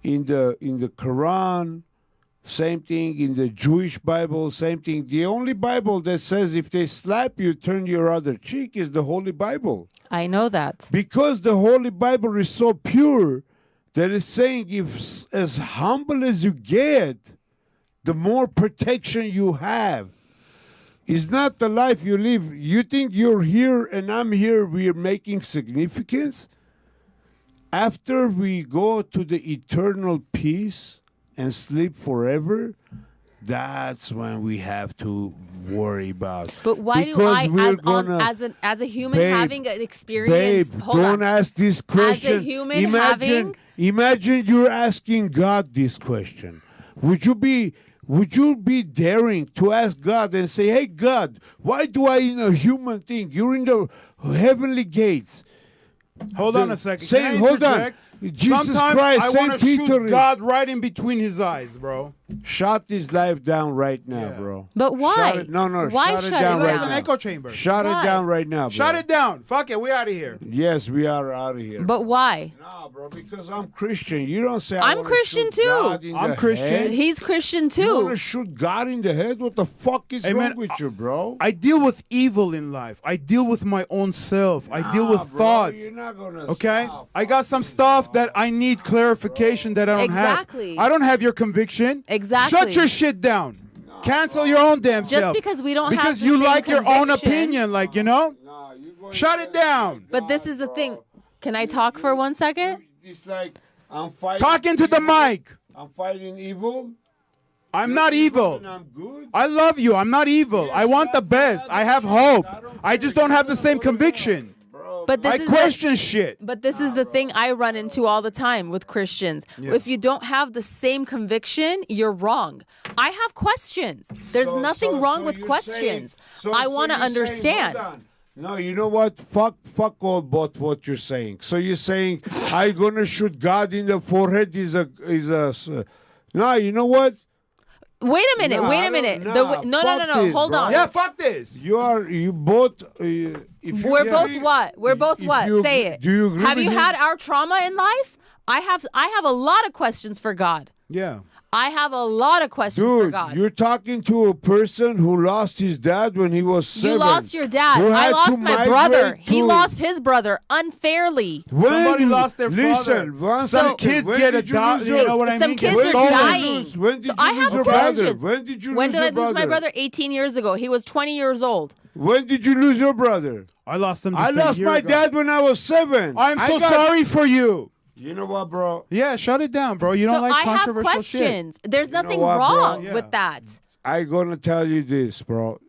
Speaker 1: In the Quran, same thing. In the Jewish Bible, same thing. The only Bible that says if they slap you, turn your other cheek is the Holy Bible.
Speaker 3: I know that.
Speaker 1: Because the Holy Bible is so pure that it's saying if as humble as you get, the more protection you have. It's not the life you live. You think you're here and I'm here, we're making significance? After we go to the eternal peace and sleep forever, that's when we have to worry about.
Speaker 3: But why
Speaker 1: Because
Speaker 3: do
Speaker 1: we're gonna-
Speaker 3: as a human
Speaker 1: Babe,
Speaker 3: having an experience?
Speaker 1: Babe,
Speaker 3: hold
Speaker 1: don't
Speaker 3: on.
Speaker 1: ask this question.
Speaker 3: human
Speaker 1: Imagine you're asking God this question. Would you be daring to ask God and say, "Hey God, why do I in a human thing? You're in the heavenly gates."
Speaker 2: Hold on a second.
Speaker 1: Saying,
Speaker 2: Can I
Speaker 1: hold on.
Speaker 2: interject?
Speaker 1: Jesus
Speaker 2: Sometimes
Speaker 1: Christ,
Speaker 2: I
Speaker 1: Saint
Speaker 2: want to
Speaker 1: Peter
Speaker 2: shoot
Speaker 1: is-
Speaker 2: God right in between his eyes, bro.
Speaker 1: Shut this life down right now,
Speaker 2: Yeah.
Speaker 1: bro.
Speaker 3: But why?
Speaker 1: Shut it, no,
Speaker 3: Why
Speaker 1: shut it
Speaker 3: shut
Speaker 1: down
Speaker 3: it
Speaker 1: right
Speaker 2: That's
Speaker 3: down?
Speaker 2: an
Speaker 1: now.
Speaker 2: echo chamber.
Speaker 1: Shut
Speaker 3: Why?
Speaker 1: it down right now, bro.
Speaker 2: Shut it down. Fuck it. We out of here.
Speaker 1: Yes, we are out of here.
Speaker 3: But why?
Speaker 1: No, bro, because I'm Christian. You don't say
Speaker 3: I'm
Speaker 1: wanna
Speaker 3: Christian
Speaker 1: shoot
Speaker 3: too.
Speaker 1: God in
Speaker 2: I'm
Speaker 1: the
Speaker 2: Christian.
Speaker 1: head.
Speaker 3: He's Christian
Speaker 1: You want
Speaker 3: too.
Speaker 1: to shoot God in the head? What the fuck is
Speaker 2: Hey,
Speaker 1: wrong
Speaker 2: man,
Speaker 1: with you, bro?
Speaker 2: I deal with evil in life. I deal with my own self. I deal with
Speaker 1: Bro,
Speaker 2: thoughts.
Speaker 1: you're not gonna
Speaker 2: Okay?
Speaker 1: stop.
Speaker 2: I got some stuff that I need clarification that I don't
Speaker 3: Exactly.
Speaker 2: have. I don't have your conviction.
Speaker 3: Exactly.
Speaker 2: Shut your shit down. Cancel your own damn
Speaker 3: Just
Speaker 2: self.
Speaker 3: because we don't have
Speaker 2: because
Speaker 3: the
Speaker 2: you
Speaker 3: same
Speaker 2: like your own
Speaker 3: conviction.
Speaker 2: opinion, like, you know?
Speaker 1: Nah, you going
Speaker 2: Shut it down.
Speaker 3: But this is the thing. Can I talk for 1 second?
Speaker 1: It's like I'm fighting.
Speaker 2: Talk into the
Speaker 1: evil.
Speaker 2: mic.
Speaker 1: I'm fighting evil.
Speaker 2: I'm not evil.
Speaker 1: And I'm good.
Speaker 2: I love you. I'm not evil. I want the best. I have hope. I just don't have the same conviction.
Speaker 1: Bro,
Speaker 3: But this
Speaker 2: I
Speaker 3: is
Speaker 2: question shit.
Speaker 3: But this is the thing I run into all the time with Christians. If you don't have the same conviction, you're wrong. I have questions. There's nothing wrong with
Speaker 1: you're
Speaker 3: questions.
Speaker 1: saying-
Speaker 3: I want to
Speaker 1: you're saying,
Speaker 3: understand.
Speaker 1: hold on. No, you know what? Fuck all but what you're saying. So you're saying I'm gonna shoot God in the forehead no, you know what?
Speaker 3: Wait a minute.
Speaker 1: Nah,
Speaker 3: wait
Speaker 1: I
Speaker 3: a
Speaker 1: don't-
Speaker 3: minute.
Speaker 1: nah,
Speaker 3: No.
Speaker 1: fuck this,
Speaker 3: Hold
Speaker 1: bro.
Speaker 3: on.
Speaker 2: Yeah, fuck this.
Speaker 1: You both. If you
Speaker 3: We're
Speaker 1: agree-
Speaker 3: both what? We're both
Speaker 1: if
Speaker 3: what?
Speaker 1: you
Speaker 3: Say
Speaker 1: agree-
Speaker 3: it.
Speaker 1: Do you agree
Speaker 3: Have
Speaker 1: with
Speaker 3: you
Speaker 1: him?
Speaker 3: had our trauma in life? I have a lot of questions for God.
Speaker 2: Yeah.
Speaker 3: I have a lot of questions for
Speaker 1: Dude,
Speaker 3: God.
Speaker 1: you're talking to a person who lost his dad when he was 7.
Speaker 3: You lost your dad.
Speaker 1: who
Speaker 3: I
Speaker 1: had
Speaker 3: lost
Speaker 1: to
Speaker 3: my brother.
Speaker 1: migrate
Speaker 3: He
Speaker 1: to-
Speaker 3: lost his brother unfairly.
Speaker 1: When
Speaker 2: Somebody
Speaker 1: you-
Speaker 2: lost their father.
Speaker 1: Listen, one
Speaker 2: Some
Speaker 1: second.
Speaker 2: kids
Speaker 1: When
Speaker 2: get
Speaker 1: did you
Speaker 2: adopted.
Speaker 1: lose
Speaker 2: You
Speaker 1: yours?
Speaker 2: know what I
Speaker 3: Some
Speaker 2: mean?
Speaker 3: kids
Speaker 2: Get
Speaker 3: are
Speaker 2: stolen.
Speaker 3: dying.
Speaker 1: When did
Speaker 3: So
Speaker 1: you
Speaker 3: I
Speaker 1: lose
Speaker 3: have
Speaker 1: your brother?
Speaker 3: questions.
Speaker 1: When did you
Speaker 3: When
Speaker 1: lose
Speaker 3: did I
Speaker 1: your
Speaker 3: lose my
Speaker 1: brother?
Speaker 3: brother? 18 years ago. He was 20 years old.
Speaker 1: When did you lose your brother?
Speaker 2: I lost them.
Speaker 1: I
Speaker 2: just a
Speaker 1: lost
Speaker 2: year
Speaker 1: my
Speaker 2: ago.
Speaker 1: dad when I was 7.
Speaker 2: I'm
Speaker 1: I
Speaker 2: so
Speaker 1: got-
Speaker 2: sorry for you.
Speaker 1: You know what, bro?
Speaker 2: Yeah, shut it down, bro. You don't
Speaker 3: So
Speaker 2: like
Speaker 3: I have
Speaker 2: controversial shit.
Speaker 3: questions. There's
Speaker 1: know
Speaker 3: nothing
Speaker 1: what, bro?
Speaker 3: wrong
Speaker 2: Yeah.
Speaker 3: with that.
Speaker 1: I gonna tell you this, bro.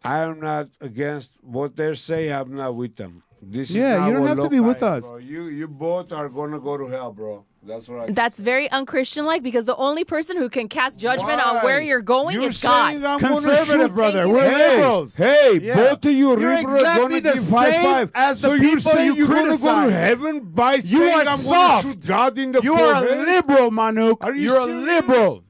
Speaker 1: I am not against what they say. I'm not with them. This is
Speaker 2: Yeah,
Speaker 1: not
Speaker 2: you don't
Speaker 1: what
Speaker 2: have to be
Speaker 1: LOKA
Speaker 2: with
Speaker 1: is,
Speaker 2: us.
Speaker 1: Bro. You both are gonna go to hell, bro. That's right.
Speaker 3: That's very unchristian-like because the only person who can cast judgment on
Speaker 1: Why?
Speaker 3: where you're going
Speaker 1: You're
Speaker 3: is God.
Speaker 1: saying I'm gonna
Speaker 2: Conservative,
Speaker 1: shoot-
Speaker 2: brother.
Speaker 3: Thank you
Speaker 2: We're
Speaker 3: very
Speaker 1: Hey,
Speaker 2: liberals.
Speaker 1: hey,
Speaker 2: Yeah.
Speaker 1: both of you
Speaker 2: You're
Speaker 1: liberals
Speaker 2: exactly
Speaker 1: gonna
Speaker 2: the
Speaker 1: give high
Speaker 2: same
Speaker 1: five.
Speaker 2: as the
Speaker 1: so you're
Speaker 2: people
Speaker 1: saying
Speaker 2: you
Speaker 1: you're gonna go to
Speaker 2: criticize.
Speaker 1: heaven by
Speaker 2: You
Speaker 1: saying
Speaker 2: are
Speaker 1: I'm
Speaker 2: soft.
Speaker 1: gonna shoot God in the
Speaker 2: You are
Speaker 1: forehead?
Speaker 2: a liberal, Manuk.
Speaker 1: Are you
Speaker 2: You're a
Speaker 1: serious?
Speaker 2: liberal.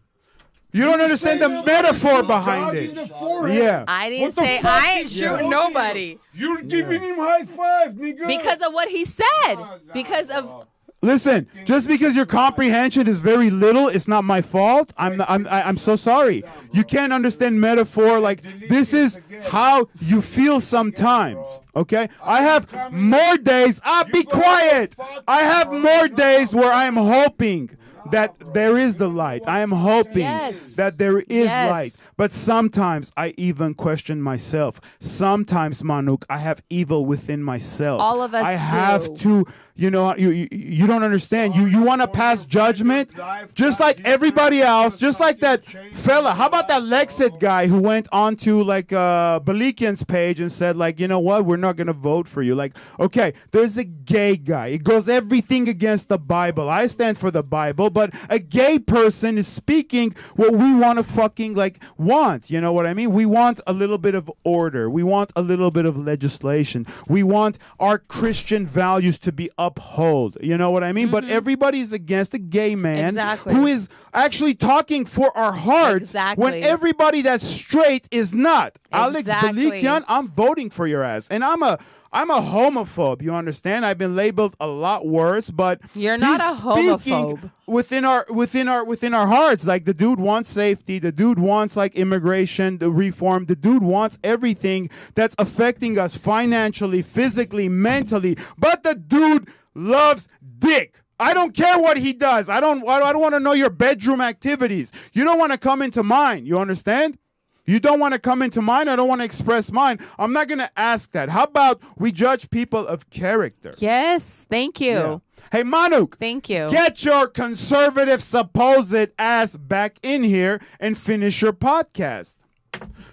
Speaker 2: You don't understand the
Speaker 1: saying I'm gonna
Speaker 2: metaphor
Speaker 1: shoot
Speaker 2: behind
Speaker 1: God
Speaker 2: it.
Speaker 1: in the forehead?
Speaker 2: Yeah.
Speaker 3: I didn't
Speaker 1: What the
Speaker 3: say
Speaker 1: fuck
Speaker 3: I ain't
Speaker 1: is
Speaker 3: shooting
Speaker 1: wrong with
Speaker 3: nobody
Speaker 1: you? You're giving him high five, nigga.
Speaker 3: because of what he said. Because of
Speaker 2: Listen, just because your comprehension is very little, it's not my fault. I'm so sorry. You can't understand metaphor. Like, this is how you feel sometimes. Okay? I have more days. Be quiet. I have more days where I'm hoping that there is the light. I am hoping
Speaker 3: Yes.
Speaker 2: that there is
Speaker 3: Yes.
Speaker 2: light. But sometimes I even question myself. Sometimes, Manuk, I have evil within myself.
Speaker 3: All of us
Speaker 2: I have
Speaker 3: do.
Speaker 2: to, you know, you don't understand. You want to pass judgment just like everybody else, just like that fella. How about that Lexit guy who went on to like Balikian's page and said like, you know what, we're not going to vote for you. Like, okay, there's a gay guy. It goes everything against the Bible. I stand for the Bible, but a gay person is speaking what we want to fucking like want. You know what I mean? We want a little bit of order. We want a little bit of legislation. We want our Christian values to be upheld. You know what I mean? But everybody's against a gay man
Speaker 3: Exactly.
Speaker 2: who is actually talking for our hearts when
Speaker 3: Exactly.
Speaker 2: everybody that's straight is not. Alex
Speaker 3: Exactly.
Speaker 2: Balikian, I'm voting for your ass. And I'm a homophobe, you understand? I've been labeled a lot worse, but
Speaker 3: You're not
Speaker 2: he's
Speaker 3: a homophobe.
Speaker 2: speaking within our hearts. Like, the dude wants safety, the dude wants like immigration, the reform, the dude wants everything that's affecting us financially, physically, mentally. But the dude loves dick. I don't care what he does. I don't want to know your bedroom activities. You don't want to come into mine. You understand? You don't want to come into mine. I don't want to express mine. I'm not going to ask that. How about we judge people of character?
Speaker 3: yes, thank you.
Speaker 2: Yeah. Hey, Manuk.
Speaker 3: Thank you.
Speaker 2: Get your conservative supposed ass back in here and finish your podcast.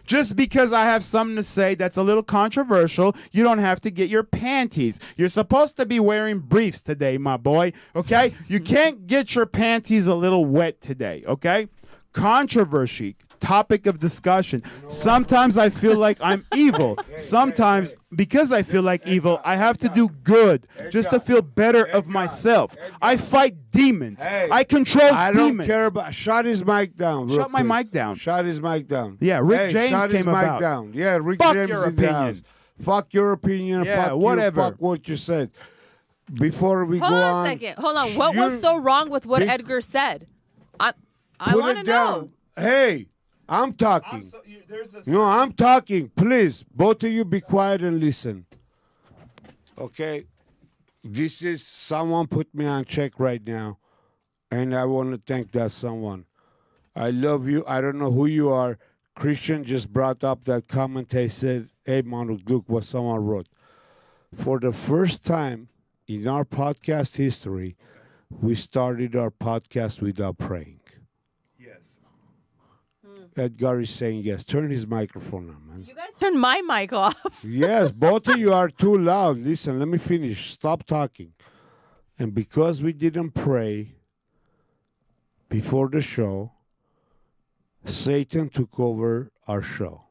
Speaker 2: Just because I have something to say that's a little controversial, you don't have to get your panties. You're supposed to be wearing briefs today, my boy, okay? You can't get your panties a little wet today, okay? Controversy, topic of discussion. Sometimes I feel like I'm evil. Sometimes, because I feel like evil, I have to do good just to feel better of myself. I fight demons. I control
Speaker 1: I don't
Speaker 2: demons.
Speaker 1: care about. Shut his mic down. real
Speaker 2: Shut my
Speaker 1: quick.
Speaker 2: mic down.
Speaker 1: Shut his mic down.
Speaker 2: Yeah, Rick
Speaker 1: Hey,
Speaker 2: James
Speaker 1: shut his
Speaker 2: came
Speaker 1: mic
Speaker 2: about.
Speaker 1: down. Yeah, Rick
Speaker 2: Fuck
Speaker 1: James
Speaker 2: your
Speaker 1: in the
Speaker 2: opinion.
Speaker 1: house. Fuck your opinion.
Speaker 2: Yeah,
Speaker 1: fuck
Speaker 2: whatever.
Speaker 1: You, fuck what you said. Before we
Speaker 3: Hold
Speaker 1: go
Speaker 3: on
Speaker 1: on,
Speaker 3: a second. Hold on. What
Speaker 1: you-
Speaker 3: was so wrong with what
Speaker 1: Big-
Speaker 3: Edgar said? I
Speaker 1: put
Speaker 3: want to
Speaker 1: it
Speaker 3: know.
Speaker 1: down. Hey, I'm talking. No, I'm talking. Please, both of you be quiet and listen. Okay? This is someone put me on check right now, and I want to thank that someone. I love you. I don't know who you are. Christian just brought up that comment. They said, hey, Manuk, look what someone wrote. For the first time in our podcast history, we started our podcast without praying.
Speaker 2: Yes.
Speaker 1: Edgar is saying yes. Turn his microphone on, man.
Speaker 3: You guys turn my mic off.
Speaker 1: Yes, both of you are too loud. Listen, let me finish. Stop talking. And because we didn't pray before the show, Satan took over our show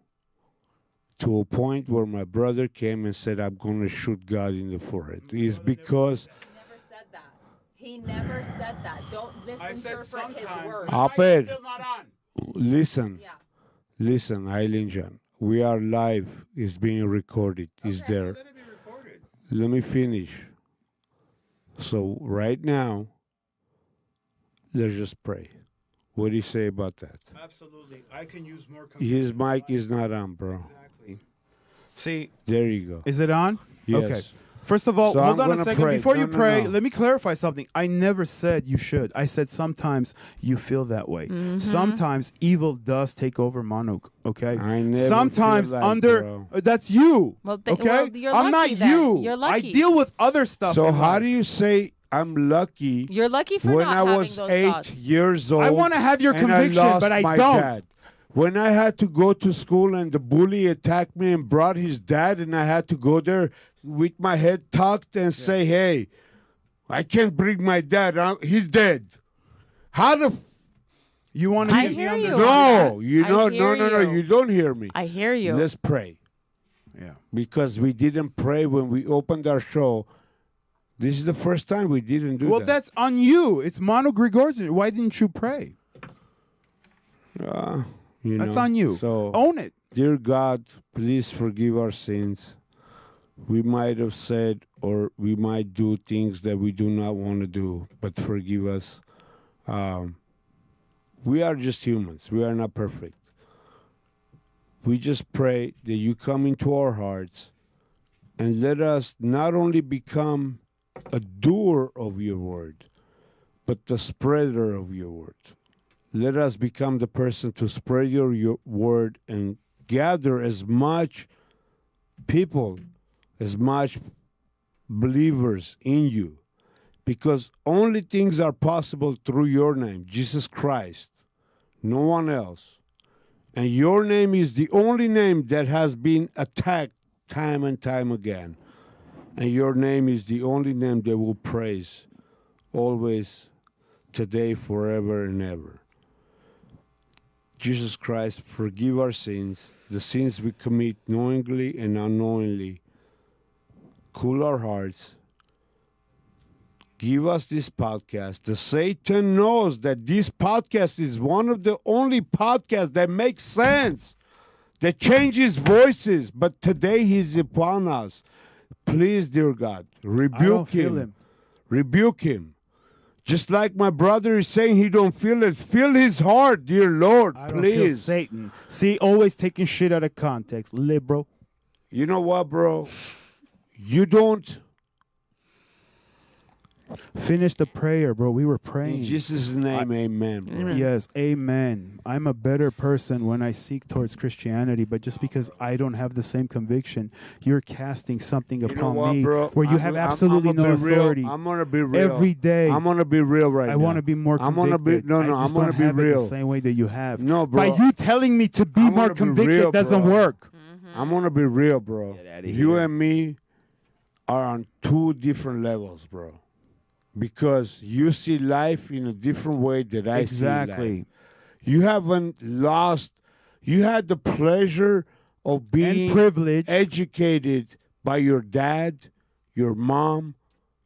Speaker 1: to a point where my brother came and said, I'm going to shoot God in the forehead. It's because...
Speaker 3: He never said that. Don't misinterpret his words.
Speaker 1: Aped, listen. Listen, Eileen John. We are live. It's being recorded. It's there. Let me finish. So right now, let's just pray. What do you say about that?
Speaker 2: Absolutely. I can use more.
Speaker 1: His mic is not on, bro.
Speaker 2: Exactly. See.
Speaker 1: There you go.
Speaker 2: Is it on?
Speaker 1: Yes.
Speaker 2: Okay. First of all,
Speaker 1: So
Speaker 2: hold
Speaker 1: I'm
Speaker 2: on a
Speaker 1: gonna
Speaker 2: second.
Speaker 1: pray.
Speaker 2: Before you
Speaker 1: No.
Speaker 2: pray, let me clarify something. I never said you should. I said sometimes you feel that way. Sometimes evil does take over, Manuk. Okay.
Speaker 1: I never
Speaker 2: sometimes
Speaker 1: feel like,
Speaker 2: under
Speaker 1: bro.
Speaker 2: That's you.
Speaker 3: Well,
Speaker 2: okay.
Speaker 3: well, you're
Speaker 2: I'm
Speaker 3: lucky
Speaker 2: not
Speaker 3: then.
Speaker 2: you.
Speaker 3: You're
Speaker 2: I
Speaker 3: lucky.
Speaker 2: deal with other stuff.
Speaker 1: So
Speaker 2: in
Speaker 1: how
Speaker 2: life.
Speaker 1: do you say I'm lucky
Speaker 3: You're lucky for
Speaker 1: when
Speaker 3: not
Speaker 1: I
Speaker 3: having
Speaker 1: was
Speaker 3: those
Speaker 1: 8
Speaker 3: thoughts.
Speaker 1: years old?
Speaker 2: I want to have your
Speaker 1: and
Speaker 2: conviction,
Speaker 1: I lost
Speaker 2: but I
Speaker 1: my
Speaker 2: don't.
Speaker 1: dad. When I had to go to school and the bully attacked me and brought his dad, and I had to go there with my head tucked and say, hey, I can't bring my dad. He's dead. How the...
Speaker 2: You want to
Speaker 3: I
Speaker 2: get me
Speaker 3: hear
Speaker 2: under
Speaker 3: you.
Speaker 2: the-
Speaker 1: No, you
Speaker 3: I
Speaker 1: know,
Speaker 3: hear
Speaker 1: no,
Speaker 3: you.
Speaker 1: you don't hear me.
Speaker 3: I hear you.
Speaker 1: Let's pray.
Speaker 2: Yeah.
Speaker 1: Because we didn't pray when we opened our show. This is the first time we didn't do
Speaker 2: Well,
Speaker 1: that.
Speaker 2: that's on you. It's Manuk Grigoryan. Why didn't you pray?
Speaker 1: You
Speaker 2: That's
Speaker 1: know,
Speaker 2: on you.
Speaker 1: So,
Speaker 2: Own it.
Speaker 1: dear God, please forgive our sins. We might have said or we might do things that we do not want to do, but forgive us. We are just humans. We are not perfect. We just pray that you come into our hearts and let us not only become a doer of your word, but the spreader of your word. Let us become the person to spread your word and gather as much people, as much believers in you. Because only things are possible through your name, Jesus Christ, no one else. And your name is the only name that has been attacked time and time again. And your name is the only name that will praise always, today, forever, and ever. Jesus Christ, forgive our sins, the sins we commit knowingly and unknowingly. Cool our hearts. Give us this podcast. The Satan knows that this podcast is one of the only podcasts that makes sense, that changes voices. But today he's upon us. Please, dear God, rebuke him. Rebuke him. Just like my brother is saying he don't feel it. Feel his heart, dear Lord,
Speaker 2: I don't feel
Speaker 1: please.
Speaker 2: Satan. See, always taking shit out of context. Liberal.
Speaker 1: You know what, bro? You don't.
Speaker 2: Finish the prayer, bro. We were praying.
Speaker 1: In Jesus' name, amen, bro.
Speaker 2: Yes, amen. I'm a better person when I seek towards Christianity, but just because I don't have the same conviction, you're casting something
Speaker 1: You know
Speaker 2: upon
Speaker 1: what,
Speaker 2: me
Speaker 1: bro?
Speaker 2: where you have absolutely no authority.
Speaker 1: I'm gonna be real.
Speaker 2: Every day.
Speaker 1: I'm gonna be real right now.
Speaker 2: I want to be more
Speaker 1: I'm
Speaker 2: convicted.
Speaker 1: gonna be no.
Speaker 2: I just
Speaker 1: I'm gonna
Speaker 2: don't
Speaker 1: be
Speaker 2: have it
Speaker 1: real.
Speaker 2: the same way that you have.
Speaker 1: No, bro.
Speaker 2: By you telling me to be
Speaker 1: I'm
Speaker 2: more
Speaker 1: gonna be
Speaker 2: convicted
Speaker 1: real,
Speaker 2: doesn't
Speaker 1: bro.
Speaker 2: work.
Speaker 1: I'm gonna be real, bro.
Speaker 2: Get outta
Speaker 1: You
Speaker 2: here.
Speaker 1: and me are on two different levels, bro. Because you see life in a different way that I see
Speaker 2: Exactly.
Speaker 1: life. You haven't lost. You had the pleasure of being
Speaker 2: And privilege.
Speaker 1: educated by your dad, your mom,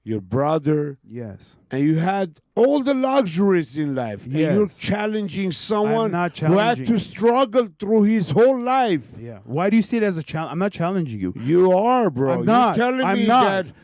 Speaker 1: your brother,
Speaker 2: Yes.
Speaker 1: and you had all the luxuries in life. And you're
Speaker 2: Yes.
Speaker 1: challenging someone
Speaker 2: not
Speaker 1: who had
Speaker 2: challenging.
Speaker 1: to struggle through his whole life.
Speaker 2: Yeah. Why do you see it as a challenge? I'm not challenging you.
Speaker 1: You are, bro.
Speaker 2: I'm not.
Speaker 1: You're telling
Speaker 2: I'm
Speaker 1: me
Speaker 2: not.
Speaker 1: that.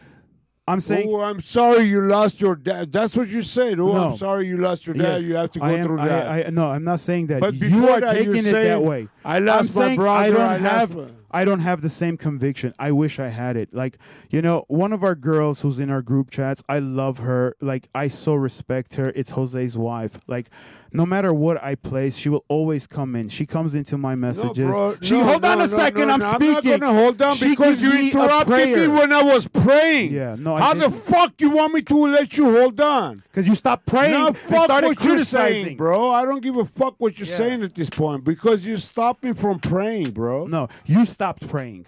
Speaker 2: I'm saying
Speaker 1: Oh, I'm sorry you lost your dad. That's what you said. Oh,
Speaker 2: No.
Speaker 1: I'm sorry you lost your dad.
Speaker 2: yes,
Speaker 1: You have to go
Speaker 2: I am-
Speaker 1: through that.
Speaker 2: no, I'm not saying that.
Speaker 1: But
Speaker 2: You
Speaker 1: before
Speaker 2: are
Speaker 1: that, you're
Speaker 2: taking it that
Speaker 1: saying,
Speaker 2: way.
Speaker 1: I lost
Speaker 2: I'm
Speaker 1: my
Speaker 2: saying
Speaker 1: brother.
Speaker 2: I don't have the same conviction. I wish I had it. Like, you know, one of our girls who's in our group chats, I love her. Like, I so respect her. It's Jose's wife. Like, no matter what I place, she will always come in. She comes into my messages.
Speaker 1: Bro,
Speaker 2: Hold on a second. I'm speaking.
Speaker 1: I'm not gonna hold on
Speaker 2: She
Speaker 1: because
Speaker 2: gives
Speaker 1: you
Speaker 2: me a
Speaker 1: interrupted me
Speaker 2: prayer.
Speaker 1: when I was praying.
Speaker 2: Yeah, no, I
Speaker 1: How the
Speaker 2: didn't.
Speaker 1: fuck you want me to let you hold on?
Speaker 2: Because you stopped praying
Speaker 1: No,
Speaker 2: and
Speaker 1: fuck
Speaker 2: started
Speaker 1: what you're
Speaker 2: criticizing.
Speaker 1: saying, bro. I don't give a fuck what you're
Speaker 2: Yeah.
Speaker 1: saying at this point because you stopped me from praying, bro.
Speaker 2: No, you stopped praying.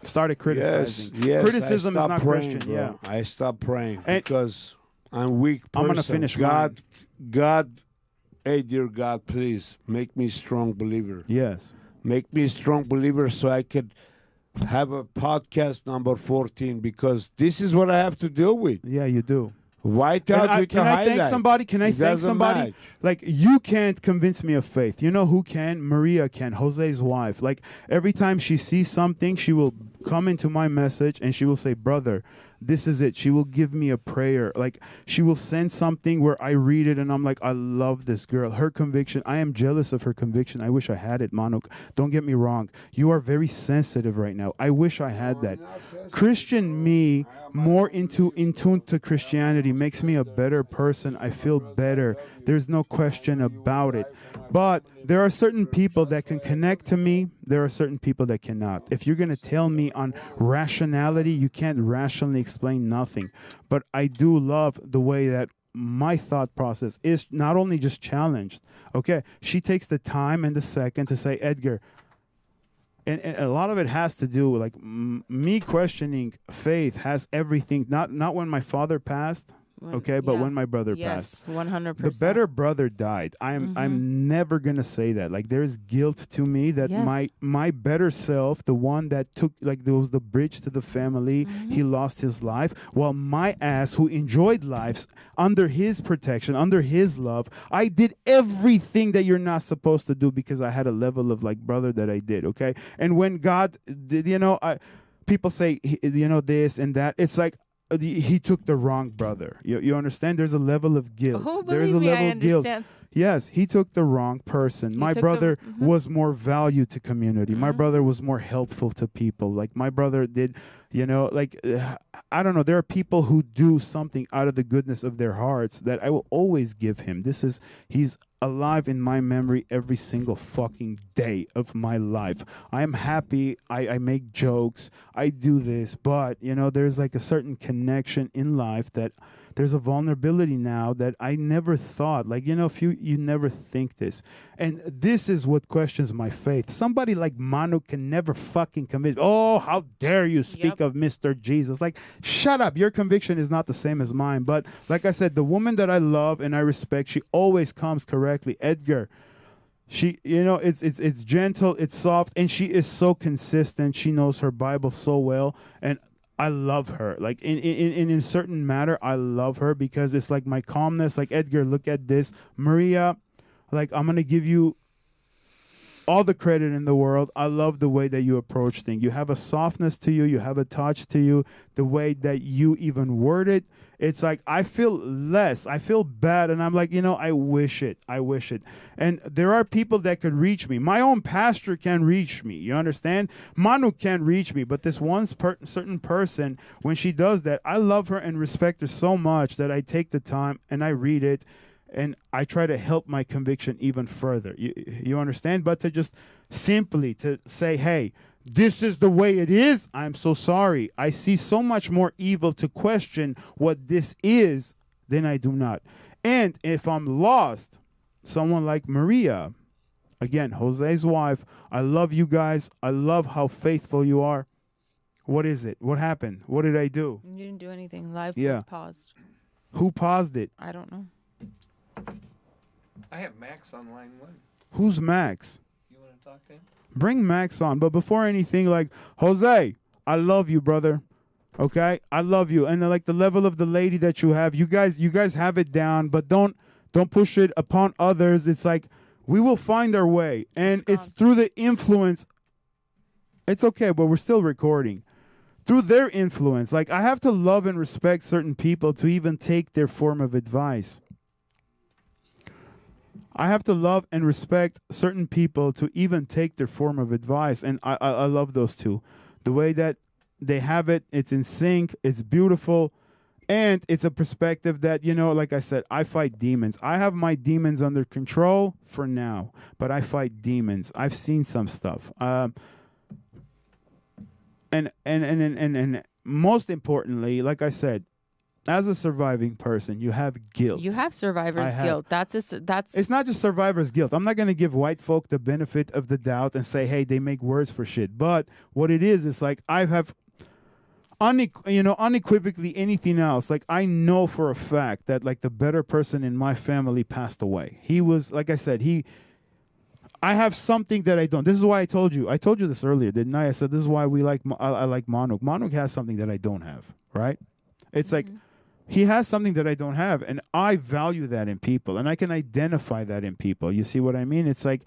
Speaker 2: Started criticizing.
Speaker 1: Yes,
Speaker 2: Criticism
Speaker 1: I
Speaker 2: is
Speaker 1: stopped
Speaker 2: not
Speaker 1: praying,
Speaker 2: Christian.
Speaker 1: bro.
Speaker 2: Yeah.
Speaker 1: I stopped praying
Speaker 2: And-
Speaker 1: because I'm weak person.
Speaker 2: I'm gonna finish
Speaker 1: God, hey dear God, please make me a strong believer.
Speaker 2: Yes.
Speaker 1: Make me a strong believer so I could have a podcast number 14 because this is what I have to deal with.
Speaker 2: Yeah, you do.
Speaker 1: White
Speaker 2: And
Speaker 1: out with
Speaker 2: can
Speaker 1: the
Speaker 2: I thank
Speaker 1: highlight.
Speaker 2: somebody? Can I
Speaker 1: It
Speaker 2: thank
Speaker 1: doesn't
Speaker 2: somebody?
Speaker 1: match.
Speaker 2: Like, you can't convince me of faith. You know who can? Maria can, Jose's wife. Like, every time she sees something, she will come into my message and she will say, brother, this is it. She will give me a prayer. Like, she will send something where I read it and I'm like, I love this girl. Her conviction, I am jealous of her conviction. I wish I had it, Manuk. Don't get me wrong. You are very sensitive right now. I wish I had that. Christian me, more in tune to Christianity, makes me a better person. I feel better. There's no question about it. But there are certain people that can connect to me. There are certain people that cannot. If you're going to tell me on rationality, you can't rationally explain nothing. But I do love the way that my thought process is not only just challenged. Okay, she takes the time and the second to say, Edgar, and a lot of it has to do with like me questioning faith has everything. Not when my father passed, okay, but when my brother passed.
Speaker 3: Yes, 100%.
Speaker 2: The better brother died. I'm never gonna say that. Like there's guilt to me that
Speaker 3: Yes.
Speaker 2: my better self, the one that took like there was the bridge to the family, he lost his life. While my ass, who enjoyed lives under his protection, under his love, I did everything that you're not supposed to do because I had a level of like brother that I did. Okay, and when God did, people say this and that. It's like. He took the wrong brother. You understand? There's a level of guilt.
Speaker 3: Oh,
Speaker 2: There's a
Speaker 3: believe me,
Speaker 2: level
Speaker 3: I
Speaker 2: of guilt.
Speaker 3: understand.
Speaker 2: Yes, he took the wrong person. My
Speaker 3: took the-
Speaker 2: brother was more value to community. My brother was more helpful to people. Like my brother did, I don't know. There are people who do something out of the goodness of their hearts that I will always give him. He's alive in my memory every single fucking day of my life. I am happy. I make jokes. I do this, but there's like a certain connection in life that there's a vulnerability now that I never thought. Like, if you never think this. And this is what questions my faith. Somebody like Manuk can never fucking convince. Oh, how dare you speak of Mr. Jesus. Like, shut up. Your conviction is not the same as mine. But like I said, the woman that I love and I respect, she always comes correctly. Edgar. She, it's gentle, it's soft, and she is so consistent. She knows her Bible so well. And I love her. Like in a certain matter, I love her because it's like my calmness. Like, Edgar, look at this. Maria, like, I'm going to give you all the credit in the world. I love the way that you approach things. You have a softness to you. You have a touch to you. The way that you even word it. It's like I feel less. I feel bad. And I'm like, I wish it. I wish it. And there are people that could reach me. My own pastor can reach me. You understand? Manu can't reach me. But this one certain person, when she does that, I love her and respect her so much that I take the time and I read it. And I try to help my conviction even further. You understand? But to just simply to say, hey, this is the way it is. I'm so sorry. I see so much more evil to question what this is than I do not. And if I'm lost, someone like Maria, again, Jose's wife, I love you guys. I love how faithful you are. What is it? What happened? What did I do?
Speaker 3: You didn't do anything. Live
Speaker 2: Yeah.
Speaker 3: was paused.
Speaker 2: Who paused it?
Speaker 3: I don't know.
Speaker 4: I have Max on line 1.
Speaker 2: Who's Max?
Speaker 4: You want to talk to him?
Speaker 2: Bring Max on. But before anything, like, Jose, I love you, brother. Okay? I love you. And like the level of the lady that you have, you guys have it down, but don't push it upon others. It's like we will find our way. And it's through the influence. It's okay, but we're still recording. Through their influence. Like, I have to love and respect certain people to even take their form of advice. I have to love and respect certain people to even take their form of advice. And I love those two. The way that they have it, it's in sync, it's beautiful. And it's a perspective that, like I said, I fight demons. I have my demons under control for now, but I fight demons. I've seen some stuff. And most importantly, like I said, as a surviving person, you have guilt.
Speaker 3: You have survivor's guilt. That's
Speaker 2: It's not just survivor's guilt. I'm not going to give white folk the benefit of the doubt and say, hey, they make words for shit. But what it is like I have unequivocally anything else. Like I know for a fact that like the better person in my family passed away. He was, like I said, I have something that I don't. This is why I told you this earlier, didn't I? I said this is why I like Manuk. Manuk has something that I don't have, right? It's like he has something that I don't have, and I value that in people, and I can identify that in people. You see what I mean? It's like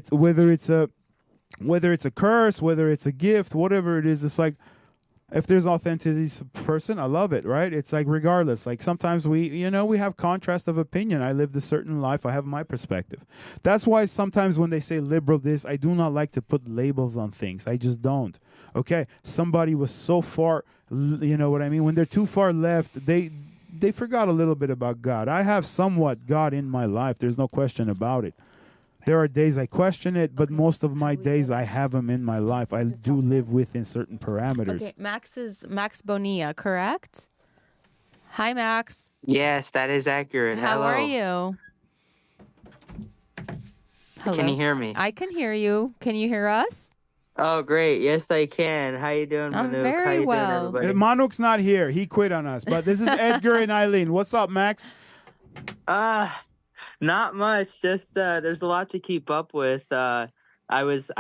Speaker 2: whether it's a curse, whether it's a gift, whatever it is. It's like if there's authenticity to the person, I love it, right? It's like regardless. Like sometimes we have contrast of opinion. I lived a certain life. I have my perspective. That's why sometimes when they say liberal this, I do not like to put labels on things. I just don't. Okay, somebody was so far, you know what I mean? When they're too far left, they forgot a little bit about God. I have somewhat God in my life. There's no question about it. There are days I question it, but most of my days I have him in my life. I do live within certain parameters.
Speaker 3: Okay, Max Bonilla, correct? Hi, Max.
Speaker 5: Yes, that is accurate.
Speaker 3: How
Speaker 5: Hello.
Speaker 3: are you? Hello.
Speaker 5: Can you hear me?
Speaker 3: I can hear you. Can you hear us?
Speaker 5: Oh, great. Yes, I can. How you doing,
Speaker 3: I'm
Speaker 5: Manuk?
Speaker 3: very
Speaker 5: How you
Speaker 3: well.
Speaker 5: doing, everybody?
Speaker 2: Manuk's not here. He quit on us. But this is Edgar and Eileen. What's up, Max?
Speaker 5: Not much. Just there's a lot to keep up with. I was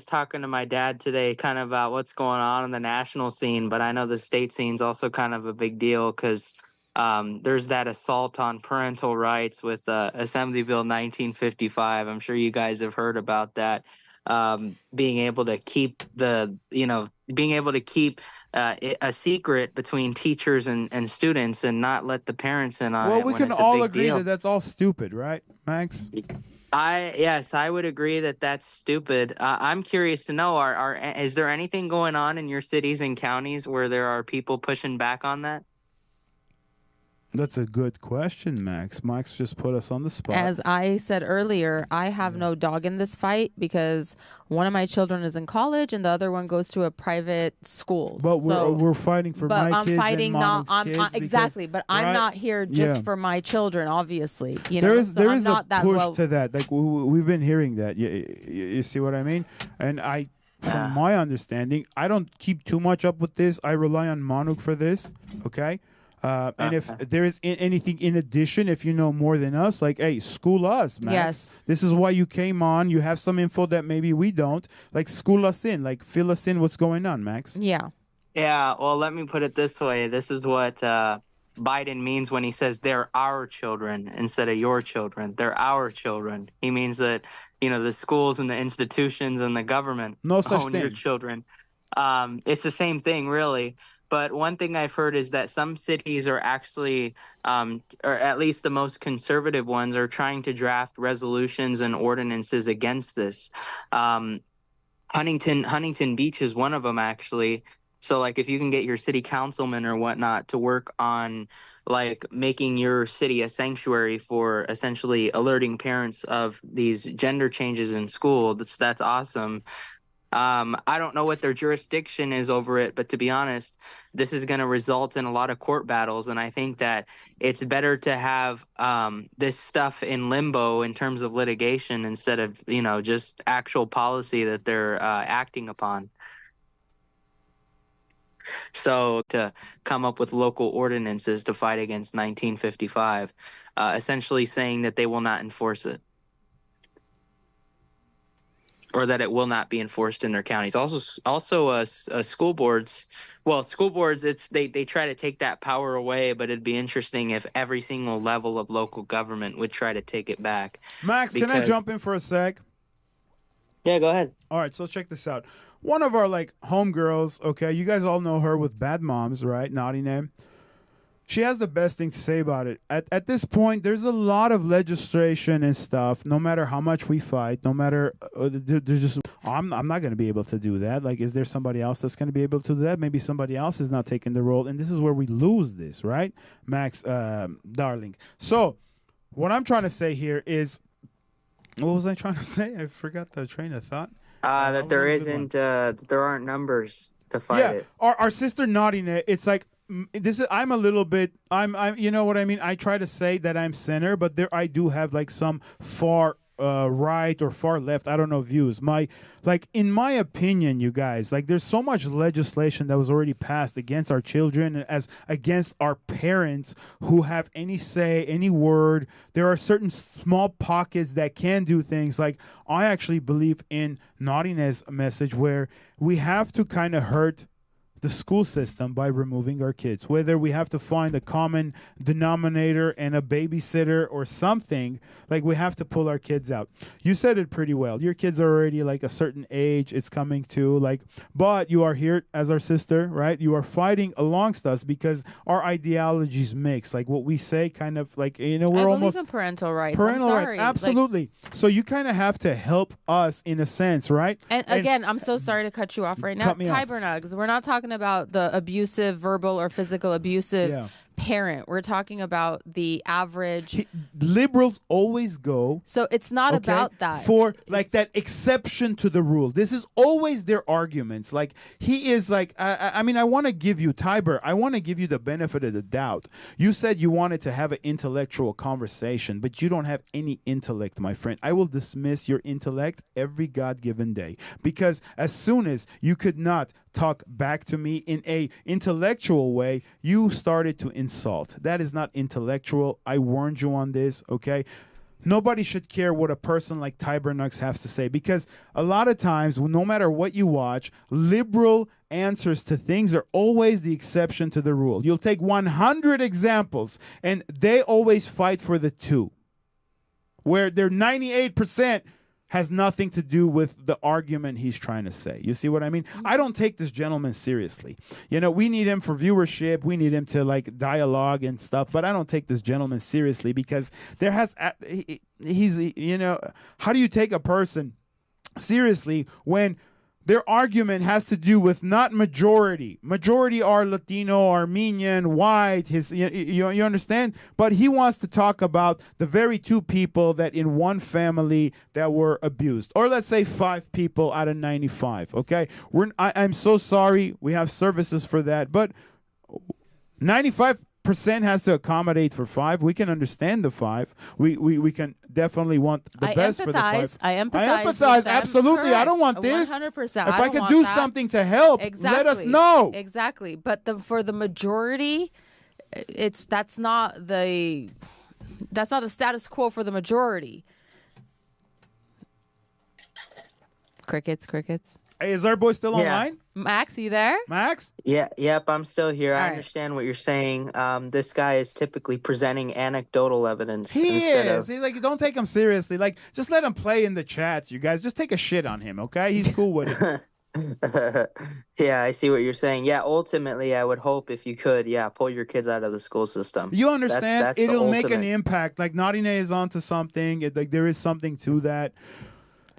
Speaker 5: talking to my dad today, kind of about what's going on in the national scene, but I know the state scene's also kind of a big deal because there's that assault on parental rights with Assembly Bill 1955. I'm sure you guys have heard about that. Being able to keep a secret between teachers and students and not let the parents in on it.
Speaker 2: Well, we
Speaker 5: when
Speaker 2: can
Speaker 5: it's a
Speaker 2: all
Speaker 5: big
Speaker 2: agree
Speaker 5: deal.
Speaker 2: that that's all stupid, right, Max?
Speaker 5: Yes, I would agree that that's stupid. I'm curious to know, is there anything going on in your cities and counties where there are people pushing back on that?
Speaker 2: That's a good question, Max. Max just put us on the spot.
Speaker 3: As I said earlier, I have no dog in this fight because one of my children is in college and the other one goes to a private school.
Speaker 2: But we're fighting for my
Speaker 3: I'm
Speaker 2: kids
Speaker 3: fighting
Speaker 2: and
Speaker 3: not.
Speaker 2: Manuk's kids
Speaker 3: Exactly, but I'm
Speaker 2: right?
Speaker 3: not here just
Speaker 2: Yeah.
Speaker 3: for my children. Obviously,
Speaker 2: There is
Speaker 3: I'm not
Speaker 2: a
Speaker 3: that
Speaker 2: push
Speaker 3: well.
Speaker 2: to that. Like we've been hearing that. You see what I mean? And from my understanding, I don't keep too much up with this. I rely on Manuk for this. Okay. And if there is anything in addition, if you know more than us, like, hey, school us, Max.
Speaker 3: Yes.
Speaker 2: This is why you came on. You have some info that maybe we don't. Like, school us in. Like, fill us in what's going on, Max.
Speaker 3: Yeah.
Speaker 5: Yeah, well, let me put it this way. This is what Biden means when he says they're our children instead of your children. They're our children. He means that, the schools and the institutions and the government
Speaker 2: No such
Speaker 5: own your
Speaker 2: thing.
Speaker 5: children. It's the same thing, really. But one thing I've heard is that some cities are actually, or at least the most conservative ones, are trying to draft resolutions and ordinances against this. Huntington Beach is one of them, actually. So, like, if you can get your city councilman or whatnot to work on, like, making your city a sanctuary for essentially alerting parents of these gender changes in school, that's awesome. I don't know what their jurisdiction is over it, but to be honest, this is going to result in a lot of court battles. And I think that it's better to have this stuff in limbo in terms of litigation instead of, just actual policy that they're acting upon. So to come up with local ordinances to fight against 1955, essentially saying that they will not enforce it. Or that it will not be enforced in their counties. Also, school boards. Well, school boards, they try to take that power away, but it'd be interesting if every single level of local government would try to take it back.
Speaker 2: Max, can I jump in for a sec?
Speaker 5: Yeah, go ahead.
Speaker 2: All right, so let's check this out. One of our homegirls, okay, you guys all know her with Bad Moms, right? Naughty name. She has the best thing to say about it. At this point, there's a lot of legislation and stuff. No matter how much we fight, no matter there's just I'm not going to be able to do that. Like, is there somebody else that's going to be able to do that? Maybe somebody else is not taking the role, and this is where we lose this, right, Max, darling. So, what I'm trying to say here is, what was I trying to say? I forgot the train of thought.
Speaker 5: That there isn't, there aren't numbers to fight it.
Speaker 2: Our sister Naughtiness, it's like. This is I'm a little bit I'm you know what I mean. I try to say that I'm center, but there I do have like some far right or far left, I don't know, views. In my opinion, you guys, like, there's so much legislation that was already passed against our children, as against our parents who have any say, any word. There are certain small pockets that can do things. Like, I actually believe in Naughtiness message where we have to kind of hurt the school system by removing our kids, whether we have to find a common denominator and a babysitter or something. Like, we have to pull our kids out. You said it pretty well. Your kids are already like a certain age. It's coming to like, but you are here as our sister, right? You are fighting amongst us because our ideologies mix. Like, what we say kind of like, we're
Speaker 3: I believe
Speaker 2: almost
Speaker 3: in parental rights.
Speaker 2: parental
Speaker 3: I'm
Speaker 2: rights.
Speaker 3: sorry.
Speaker 2: Absolutely. So you kind of have to help us in a sense, right?
Speaker 3: And again, I'm so sorry to cut you off right now.
Speaker 2: Cut me off.
Speaker 3: Nugs. We're not talking about the abusive, verbal or physical abusive parent. We're talking about the average.
Speaker 2: Liberals always go.
Speaker 3: So it's not about that.
Speaker 2: For like that exception to the rule. This is always their arguments. Like, he is like, I mean, I want to give you, Tiber, I want to give you the benefit of the doubt. You said you wanted to have an intellectual conversation, but you don't have any intellect, my friend. I will dismiss your intellect every God-given day, because as soon as you could not talk back to me in a intellectual way, you started to insult. That is not intellectual. I warned you on this, okay? Nobody should care what a person like Tiber Nux has to say, because a lot of times, no matter what you watch, liberal answers to things are always the exception to the rule. You'll take 100 examples, and they always fight for the 2, where they're 98% has nothing to do with the argument he's trying to say. You see what I mean? I don't take this gentleman seriously. We need him for viewership. We need him to like dialogue and stuff, but I don't take this gentleman seriously because he's how do you take a person seriously when their argument has to do with not majority. Majority are Latino, Armenian, white. You understand? But he wants to talk about the very 2 people that in one family that were abused, or let's say 5 people out of 95. Okay, I'm so sorry. We have services for that, but 95% has to accommodate for 5. We can understand the 5. We can definitely want the best for the 5.
Speaker 3: I empathize. With
Speaker 2: Absolutely.
Speaker 3: Correct.
Speaker 2: I don't want this.
Speaker 3: 100%.
Speaker 2: If I could do something to help, let us know.
Speaker 3: Exactly. But for the majority, that's not a status quo for the majority. Crickets.
Speaker 2: Hey, is our boy still online?
Speaker 3: Max, you there?
Speaker 2: Max?
Speaker 5: Yep, I'm still here.
Speaker 3: All
Speaker 5: I
Speaker 3: right.
Speaker 5: understand what you're saying. This guy is typically presenting anecdotal evidence.
Speaker 2: He
Speaker 5: instead
Speaker 2: is. He's like, don't take him seriously. Like, just let him play in the chats, you guys. Just take a shit on him, okay? He's cool with it.
Speaker 5: Yeah, I see what you're saying. Yeah, ultimately, I would hope if you could, pull your kids out of the school system.
Speaker 2: You understand?
Speaker 5: That's the
Speaker 2: It'll make an
Speaker 5: ultimate.
Speaker 2: impact. Like, Naughtiness is onto something. Like, there is something to that.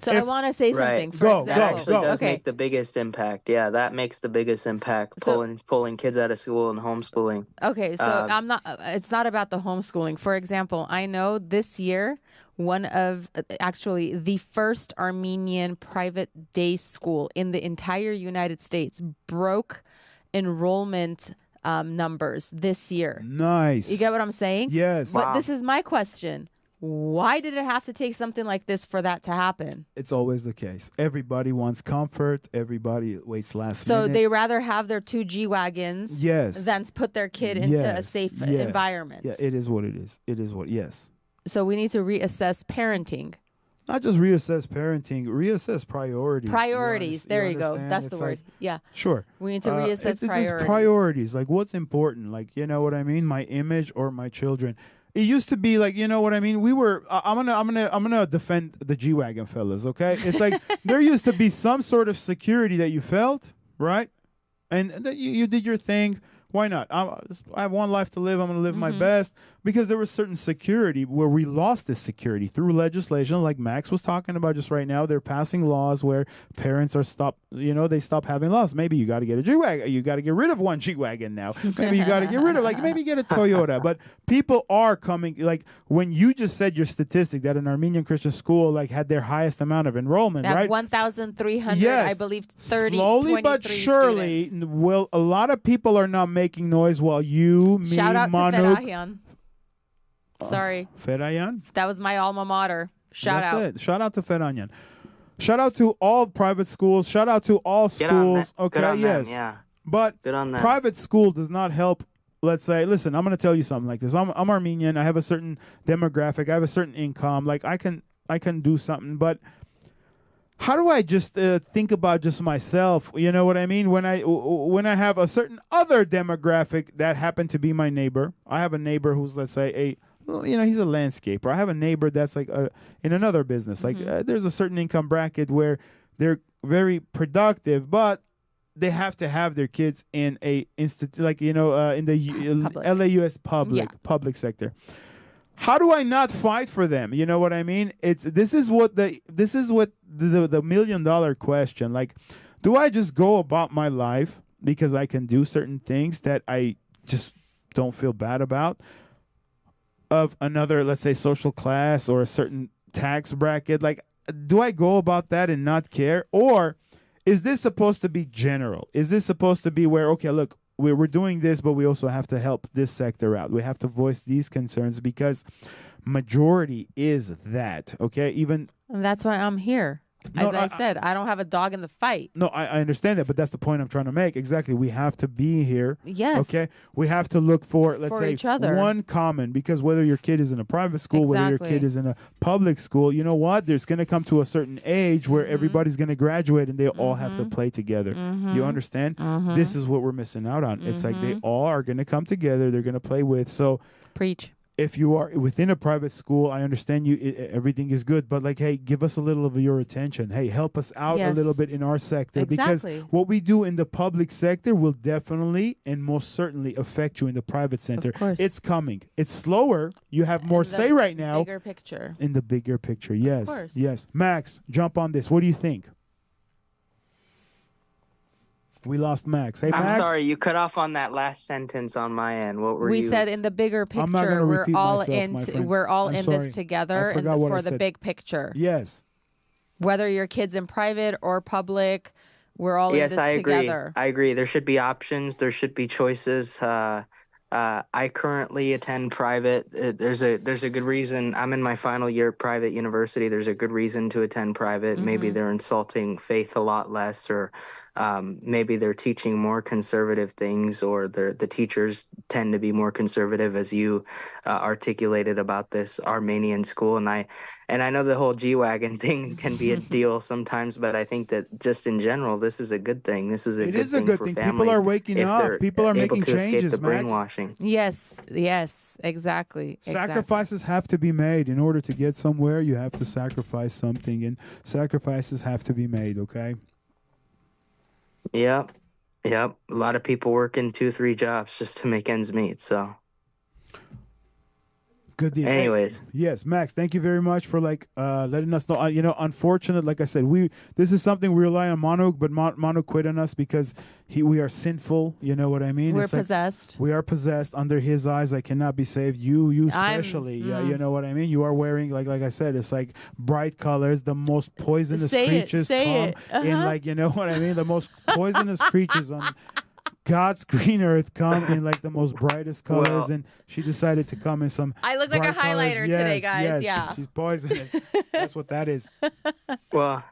Speaker 3: So I want to say something. For
Speaker 2: Go,
Speaker 3: example.
Speaker 5: That actually does
Speaker 3: Okay.
Speaker 5: make the biggest impact. Yeah, that makes the biggest impact.
Speaker 3: So-
Speaker 5: Pulling kids out of school and homeschooling.
Speaker 3: Okay, so I'm not. It's not about the homeschooling. For example, I know this year one of actually the first Armenian private day school in the entire United States broke enrollment numbers this year.
Speaker 2: Nice.
Speaker 3: You get what I'm saying?
Speaker 2: Yes.
Speaker 3: But
Speaker 5: Wow.
Speaker 3: this is my question. Why did it have to take something like this for that to happen?
Speaker 2: It's always the case. Everybody wants comfort. Everybody waits last
Speaker 3: So
Speaker 2: minute.
Speaker 3: they rather have their 2 G-Wagons
Speaker 2: Yes.
Speaker 3: than put their kid into a
Speaker 2: Yes.
Speaker 3: safe
Speaker 2: Yes.
Speaker 3: environment.
Speaker 2: Yeah, it is what it is. Yes.
Speaker 3: So we need to reassess parenting.
Speaker 2: Not just reassess parenting, reassess priorities.
Speaker 3: Priorities. There you go.
Speaker 2: understand?
Speaker 3: That's
Speaker 2: It's
Speaker 3: the word.
Speaker 2: like,
Speaker 3: Yeah.
Speaker 2: sure.
Speaker 3: We need to reassess
Speaker 2: it's just
Speaker 3: priorities.
Speaker 2: priorities. Like, what's important? Like, you know what I mean? My image or my children. It used to be like, you know what I mean? We were. I'm gonna defend the G-Wagon fellas. Okay, it's like there used to be some sort of security that you felt, right? And that you did your thing. Why not? I have one life to live. I'm going to live my best, because there was certain security where we lost this security through legislation, like Max was talking about just right now. They're passing laws where parents are they stop having laws. Maybe you got to get a G-Wagon. You got to get rid of one G-Wagon now. Maybe you got to get rid of, maybe get a Toyota. But people are coming, when you just said your statistic that an Armenian Christian school had their highest amount of enrollment,
Speaker 3: That
Speaker 2: right?
Speaker 3: 1,300,
Speaker 2: Yes.
Speaker 3: I believe, 30,
Speaker 2: Slowly but
Speaker 3: 23
Speaker 2: surely,
Speaker 3: students.
Speaker 2: a lot of people are not making noise while you, me,
Speaker 3: Shout out
Speaker 2: Manuk,
Speaker 3: to Essayan. Sorry.
Speaker 2: Essayan?
Speaker 3: That was my alma mater. Shout
Speaker 2: That's
Speaker 3: out.
Speaker 2: it. Shout out to Essayan. Shout out to all private schools. Shout out to all
Speaker 5: Good on
Speaker 2: schools.
Speaker 5: them.
Speaker 2: Okay,
Speaker 5: Good on
Speaker 2: yes.
Speaker 5: them, yeah.
Speaker 2: But
Speaker 5: Good on them.
Speaker 2: private school does not help. Let's say, listen, I'm going to tell you something like this. I'm Armenian. I have a certain demographic. I have a certain income. I can do something, but how do I just think about just myself? You know what I mean? When I have a certain other demographic that happened to be my neighbor. I have a neighbor who's, let's say, he's a landscaper. I have a neighbor that's in another business. There's a certain income bracket where they're very productive, but they have to have their kids in a institute, in the LAUS public sector. How do I not fight for them? You know what I mean? This is what the $1 million question. Do I just go about my life because I can do certain things that I just don't feel bad about, of another, let's say, social class or a certain tax bracket? Do I go about that and not care? Or is this supposed to be general? Is this supposed to be where, okay, look, we're doing this, but we also have to help this sector out. We have to voice these concerns because majority is that, okay?
Speaker 3: And that's why I'm here. As I said, I don't have a dog in the fight.
Speaker 2: No, I understand that, but that's the point I'm trying to make. Exactly. We have to be here.
Speaker 3: Yes.
Speaker 2: Okay? We have to look for, let's say,
Speaker 3: each other.
Speaker 2: one common, because whether your kid is in a private school, whether your kid is in a public school, you know what? There's going to come to a certain age where everybody's going to graduate and they all have to play together. You understand? This is what we're missing out on. It's they all are going to come together. They're going to play with. So
Speaker 3: Preach.
Speaker 2: if you are within a private school, I understand everything is good, but hey, give us a little of your attention. Hey, help us out a little bit in our sector, because what we do in the public sector will definitely and most certainly affect you in the private sector.
Speaker 3: Of course.
Speaker 2: It's coming. It's slower. You have more say right now.
Speaker 3: Bigger picture.
Speaker 2: In the bigger picture, yes.
Speaker 3: Of course.
Speaker 2: Yes. Max, jump on this. What do you think? We lost Max. Hey,
Speaker 5: I'm
Speaker 2: Max?
Speaker 5: sorry, you cut off on that last sentence on my end. What were you?
Speaker 3: We said in the bigger
Speaker 2: I'm not gonna
Speaker 3: picture,
Speaker 2: repeat myself, my friend.
Speaker 3: we're all
Speaker 2: I'm
Speaker 3: in
Speaker 2: sorry.
Speaker 3: this together
Speaker 2: I forgot what I
Speaker 3: for the
Speaker 2: said.
Speaker 3: big picture.
Speaker 2: Yes.
Speaker 3: Whether your kid's in private or public, we're all in
Speaker 5: Yes,
Speaker 3: this
Speaker 5: I agree.
Speaker 3: together.
Speaker 5: I agree. There should be options. There should be choices. I currently attend private. There's a good reason. I'm in my final year of private university. There's a good reason to attend private. Maybe they're insulting faith a lot less, or maybe they're teaching more conservative things, or the teachers tend to be more conservative, as you articulated about this Armenian school. And I know the whole G-Wagon thing can be a deal sometimes, but I think that just in general, this is a good thing. This is a good thing for families.
Speaker 2: People are waking up. People are making changes,
Speaker 5: the
Speaker 2: Max.
Speaker 5: brainwashing.
Speaker 3: Yes, exactly.
Speaker 2: Sacrifices have to be made. In order to get somewhere, you have to sacrifice something, and sacrifices have to be made, okay?
Speaker 5: Yep. A lot of people working 2-3 jobs just to make ends meet, so.
Speaker 2: Good deal.
Speaker 5: Anyways.
Speaker 2: Yes, Max, thank you very much for letting us know. Unfortunate, like I said, this is something we rely on Manuk, but Manuk quit on us because we are sinful. You know what I mean?
Speaker 3: We're possessed.
Speaker 2: We are possessed. Under his eyes, I cannot be saved. You especially. Yeah, you know what I mean? You are wearing, like I said, it's like bright colors. The most poisonous creatures come in, you know what I mean? The most poisonous creatures on God's green earth come in the most brightest colors, and she decided to come in some.
Speaker 3: I look like a highlighter today, guys.
Speaker 2: Yes,
Speaker 3: yeah,
Speaker 2: she's poisonous. That's what that is.
Speaker 5: Well,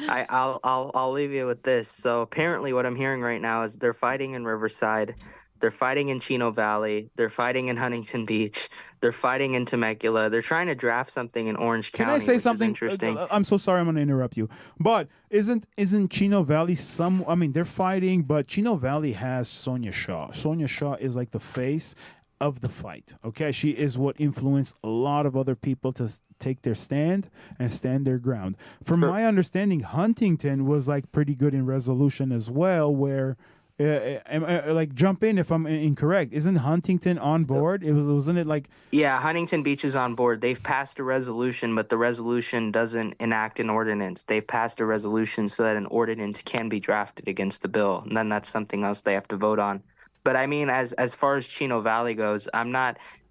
Speaker 5: I'll leave you with this. So apparently, what I'm hearing right now is they're fighting in Riverside, they're fighting in Chino Valley, they're fighting in Huntington Beach, they're fighting in Temecula. They're trying to draft something in Orange County.
Speaker 2: Can I say
Speaker 5: which
Speaker 2: something?
Speaker 5: Is interesting.
Speaker 2: I'm so sorry. I'm going to interrupt you. But isn't Chino Valley they're fighting, but Chino Valley has Sonia Shaw. Sonia Shaw is like the face of the fight. Okay, she is what influenced a lot of other people to take their stand and stand their ground. From my understanding, Huntington was pretty good in resolution as well, where Like jump in if I'm incorrect. Isn't Huntington on board? Wasn't it like
Speaker 5: Yeah, Huntington Beach is on board. They've passed a resolution, but the resolution doesn't enact an ordinance. They've passed a resolution so that an ordinance can be drafted against the bill, and then that's something else they have to vote on. But I mean, as far as Chino Valley goes, I'm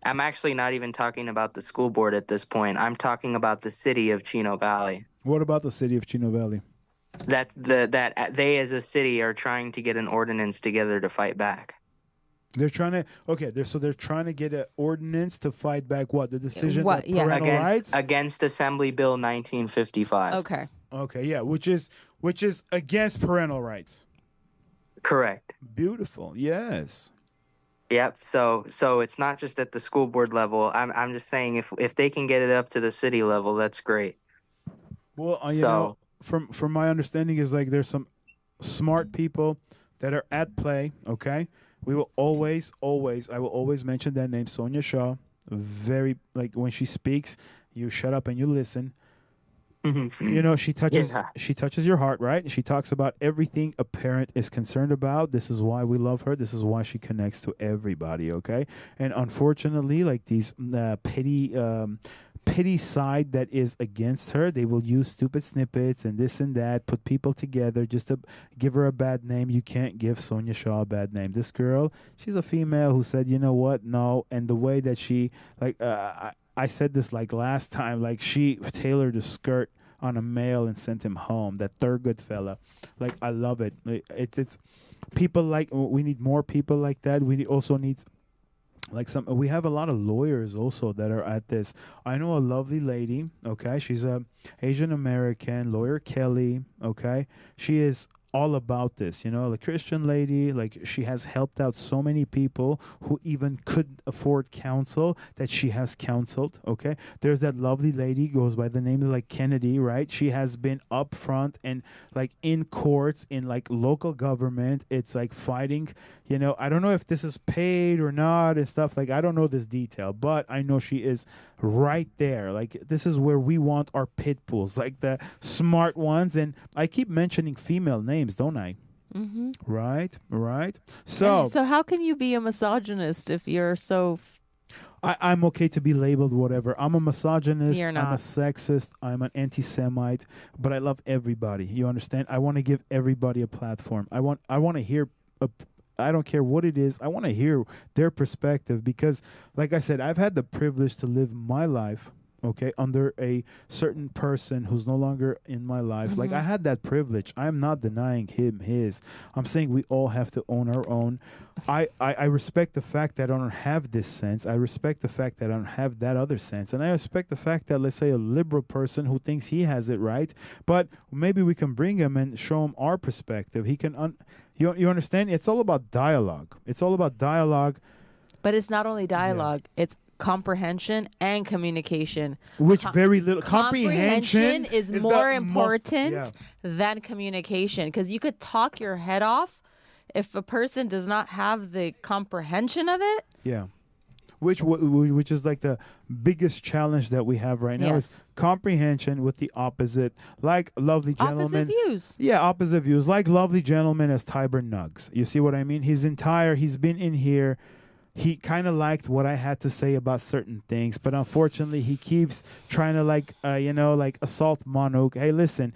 Speaker 5: actually not even talking about the school board at this point. I'm talking about the city of Chino Valley.
Speaker 2: what about the city of Chino Valley?
Speaker 5: That they as a city are trying to get an ordinance together to fight back.
Speaker 2: They're trying to they're trying to get an ordinance to fight back what the decision
Speaker 3: What?
Speaker 2: of
Speaker 3: Yeah.
Speaker 2: parental rights.
Speaker 5: Against Assembly Bill 1955.
Speaker 3: Okay.
Speaker 2: Okay, yeah, which is against parental rights.
Speaker 5: Correct.
Speaker 2: Beautiful. Yes.
Speaker 5: Yep. So it's not just at the school board level. I'm just saying if they can get it up to the city level, that's great.
Speaker 2: Well, you know, from my understanding is like there's some smart people that are at play. Okay, we will always I will always mention that name, Sonia Shaw. Very like when she speaks, you shut up and you listen. You know, she touches your heart, right? She talks about everything a parent is concerned about. This is why we love her. This is why she connects to everybody, okay? And unfortunately, like these pity side that is against her, they will use stupid snippets and this and that, put people together just to give her a bad name. You can't give Sonia Shaw a bad name. This girl, she's a female who said, you know what, no. And the way that she, like, I said this like last time, like she tailored a skirt on a male and sent him home. That Thurgood fella, like I love it. It's people like we need more people like that. We also need like we have a lot of lawyers also that are at this. I know a lovely lady. Okay, she's a Asian American lawyer, Kelly. Okay, she is all about this, you know, like Christian lady, like she has helped out so many people who even couldn't afford counsel that she has counseled. Okay, there's that lovely lady goes by the name of like Kennedy, right? She has been up front and like in courts in like local government. It's like fighting, you know, I don't know if this is paid or not and stuff, like I don't know this detail, but I know she is right there. Like this is where we want our pit bulls, like the smart ones. And I keep mentioning female names, don't I?
Speaker 3: Mm-hmm.
Speaker 2: Right. So
Speaker 3: how can you be a misogynist if you're so?
Speaker 2: I'm okay to be labeled whatever. I'm a misogynist.
Speaker 3: You're not.
Speaker 2: I'm a sexist. I'm an anti-Semite. But I love everybody. You understand? I want to give everybody a platform. I want to hear. I don't care what it is. I want to hear their perspective because, like I said, I've had the privilege to live my life, okay, under a certain person who's no longer in my life.
Speaker 3: Mm-hmm.
Speaker 2: Like I had that privilege. I'm not denying him his. I'm saying we all have to own our own. I respect the fact that I don't have this sense. I respect the fact that I don't have that other sense. And I respect the fact that, let's say, a liberal person who thinks he has it right, but maybe we can bring him and show him our perspective. He can... You understand? It's all about dialogue. It's all about dialogue.
Speaker 3: But it's not only dialogue. Yeah. It's comprehension and communication.
Speaker 2: Which very little... Comprehension
Speaker 3: is more important than communication. Because you could talk your head off if a person does not have the comprehension of it.
Speaker 2: Yeah. Which is like the biggest challenge that we have right now is comprehension with the opposite, like lovely gentleman.
Speaker 3: Opposite views.
Speaker 2: Yeah, opposite views. Like lovely gentleman as Tiber Nuggs. You see what I mean? He's been in here. He kind of liked what I had to say about certain things, but unfortunately he keeps trying to like assault Manuk. Hey, listen,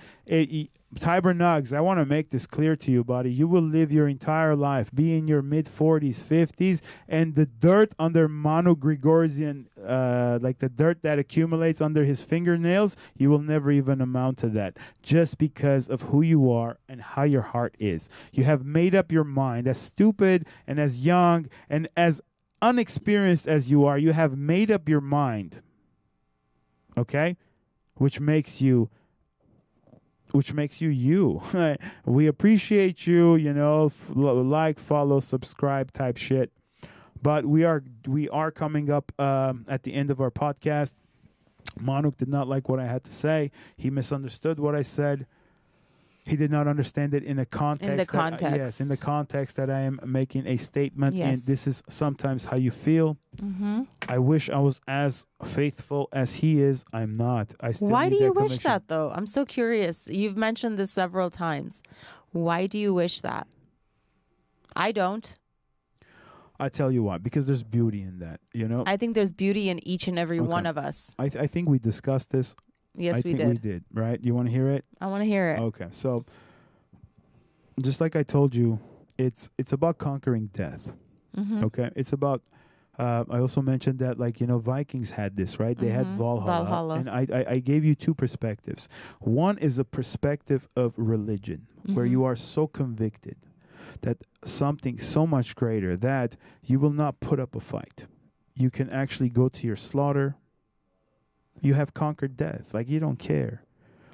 Speaker 2: Tiber Nuggs, I want to make this clear to you, buddy. You will live your entire life, be in your mid-40s, 50s, and the dirt under Manuk Grigoryan, like the dirt that accumulates under his fingernails, you will never even amount to that, just because of who you are and how your heart is. You have made up your mind, as stupid and as young and as unexperienced as you are, you have made up your mind, okay? Which makes you you. We appreciate you, you know, like, follow, subscribe type shit. But we are coming up at the end of our podcast. Manuk did not like what I had to say. He misunderstood what I said. He did not understand it in the context. In the context that I am making a statement, and this is sometimes how you feel. Mm-hmm. I wish I was as faithful as he is. I'm not. I still.
Speaker 3: Why do you wish that, though? I'm so curious. You've mentioned this several times. Why do you wish that? I don't.
Speaker 2: I tell you why, because there's beauty in that, you know?
Speaker 3: I think there's beauty in each and every one of us.
Speaker 2: I think we discussed this.
Speaker 3: Yes,
Speaker 2: I think we did, right? You want to hear it?
Speaker 3: I want to hear it.
Speaker 2: Okay, so just like I told you, it's about conquering death.
Speaker 3: Mm-hmm.
Speaker 2: Okay, it's about. I also mentioned that, like, you know, Vikings had this, right? They had Valhalla, and I gave you two perspectives. One is a perspective of religion, where you are so convicted that something so much greater that you will not put up a fight. You can actually go to your slaughter. You have conquered death. Like, you don't care.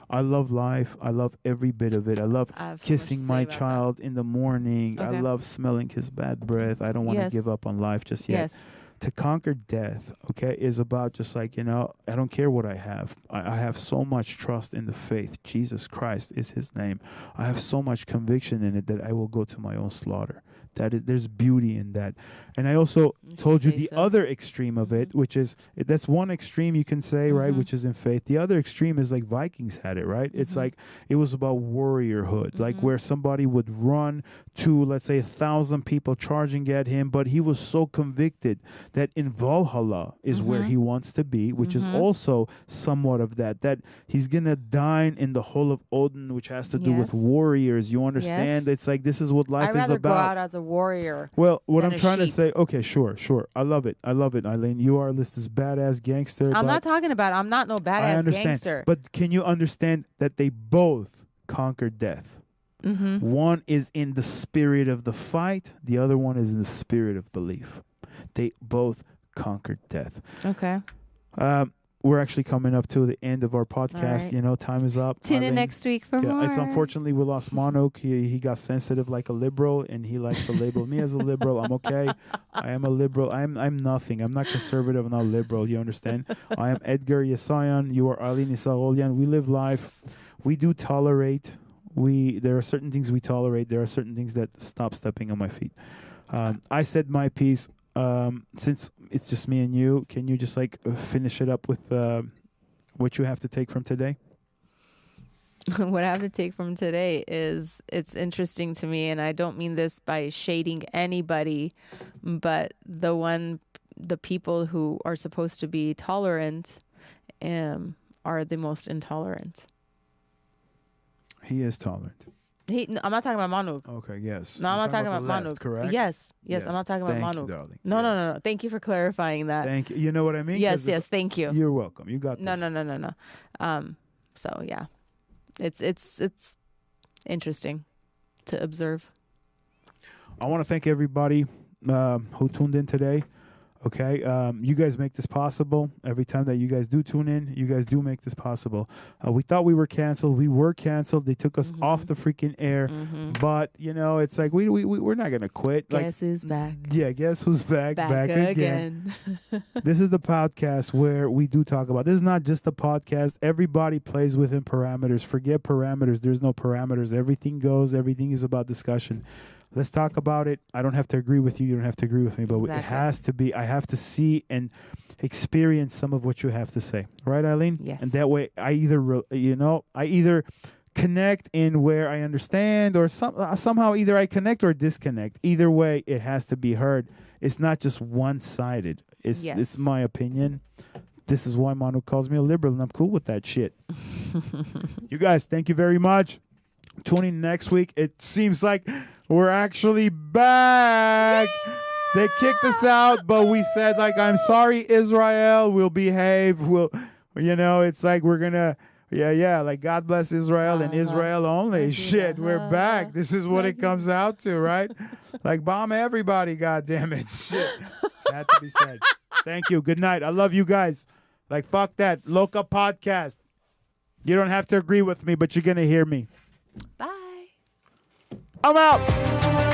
Speaker 2: I love life. I love every bit of it. I love kissing my child in the morning.
Speaker 3: Okay.
Speaker 2: I love smelling his bad breath. I don't want to give up on life just yet.
Speaker 3: Yes.
Speaker 2: To conquer death, okay, is about just like, you know, I don't care what I have. I have so much trust in the faith. Jesus Christ is his name. I have so much conviction in it that I will go to my own slaughter. There's beauty in that. And I also told you the other extreme of it, which is, that's one extreme you can say, right, which is in faith. The other extreme is like Vikings had it, right? It's like, it was about warriorhood, like where somebody would run to, let's say, 1,000 people charging at him, but he was so convicted that in Valhalla is where he wants to be, which is also somewhat of that he's going to dine in the Hall of Odin, which has to do with warriors. You understand? It's like, this is what life is about.
Speaker 3: I'd rather go out as a warrior.
Speaker 2: Well, what I'm trying to say, okay, sure. I love it, Eileen. You are this badass gangster.
Speaker 3: I'm not talking about, I'm not no badass gangster.
Speaker 2: But can you understand that they both conquered death? One is in the spirit of the fight. The other one is in the spirit of belief. They both conquered death.
Speaker 3: Okay.
Speaker 2: We're actually coming up to the end of our podcast.
Speaker 3: Right.
Speaker 2: You know, time is up.
Speaker 3: Tune in next week for more.
Speaker 2: It's unfortunately we lost Manuk. He got sensitive like a liberal, and he likes to label me as a liberal. I'm okay. I am a liberal. I'm nothing. I'm not conservative. I'm not liberal. You understand? I am Edgar Essayan. You are Eileen Isagholian. We live life. We do tolerate. There are certain things we tolerate. There are certain things that stop stepping on my feet. I said my piece. Since it's just me and you, can you just like finish it up with what you have to take from today?
Speaker 3: What I have to take from today is, it's interesting to me, and I don't mean this by shading anybody, but the people who are supposed to be tolerant are the most intolerant.
Speaker 2: He is tolerant.
Speaker 3: I'm not talking about Manuk.
Speaker 2: Okay, yes.
Speaker 3: No, I'm not talking about Manuk.
Speaker 2: Correct?
Speaker 3: Yes, I'm not talking about Manuk.
Speaker 2: Thank you, darling.
Speaker 3: No. Thank you for clarifying that.
Speaker 2: Thank you. You know what I mean?
Speaker 3: Yes, thank you.
Speaker 2: You're welcome. You got this.
Speaker 3: No. So yeah, it's interesting to observe.
Speaker 2: I want to thank everybody who tuned in today. Okay, you guys make this possible. Every time that you guys do tune in, you guys do make this possible. We thought we were canceled. We were canceled. They took us off the freaking air. But, you know, it's like we're not going to quit.
Speaker 3: Guess who's back?
Speaker 2: Yeah, guess who's back?
Speaker 3: Back again.
Speaker 2: This is the podcast where we do talk about. This is not just a podcast. Everybody plays within parameters. Forget parameters. There's no parameters. Everything goes. Everything is about discussion. Let's talk about it. I don't have to agree with you. You don't have to agree with me. But it has to be. I have to see and experience some of what you have to say. Right, Eileen?
Speaker 3: Yes.
Speaker 2: And that way, I either connect in where I understand, or somehow either I connect or disconnect. Either way, it has to be heard. It's not just one-sided. It's my opinion. This is why Manu calls me a liberal, and I'm cool with that shit. You guys, thank you very much. Tune in next week. It seems like we're actually back. Yeah! They kicked us out, but we said, like, I'm sorry, Israel. We'll behave. It's like we're going to, like, God bless Israel and Israel only. Shit, we're back. This is what it comes out to, right? Like, bomb everybody, goddammit. Shit. It had to be said. Thank you. Good night. I love you guys. Like, fuck that. LOKA podcast. You don't have to agree with me, but you're going to hear me.
Speaker 3: Bye.
Speaker 2: I'm out.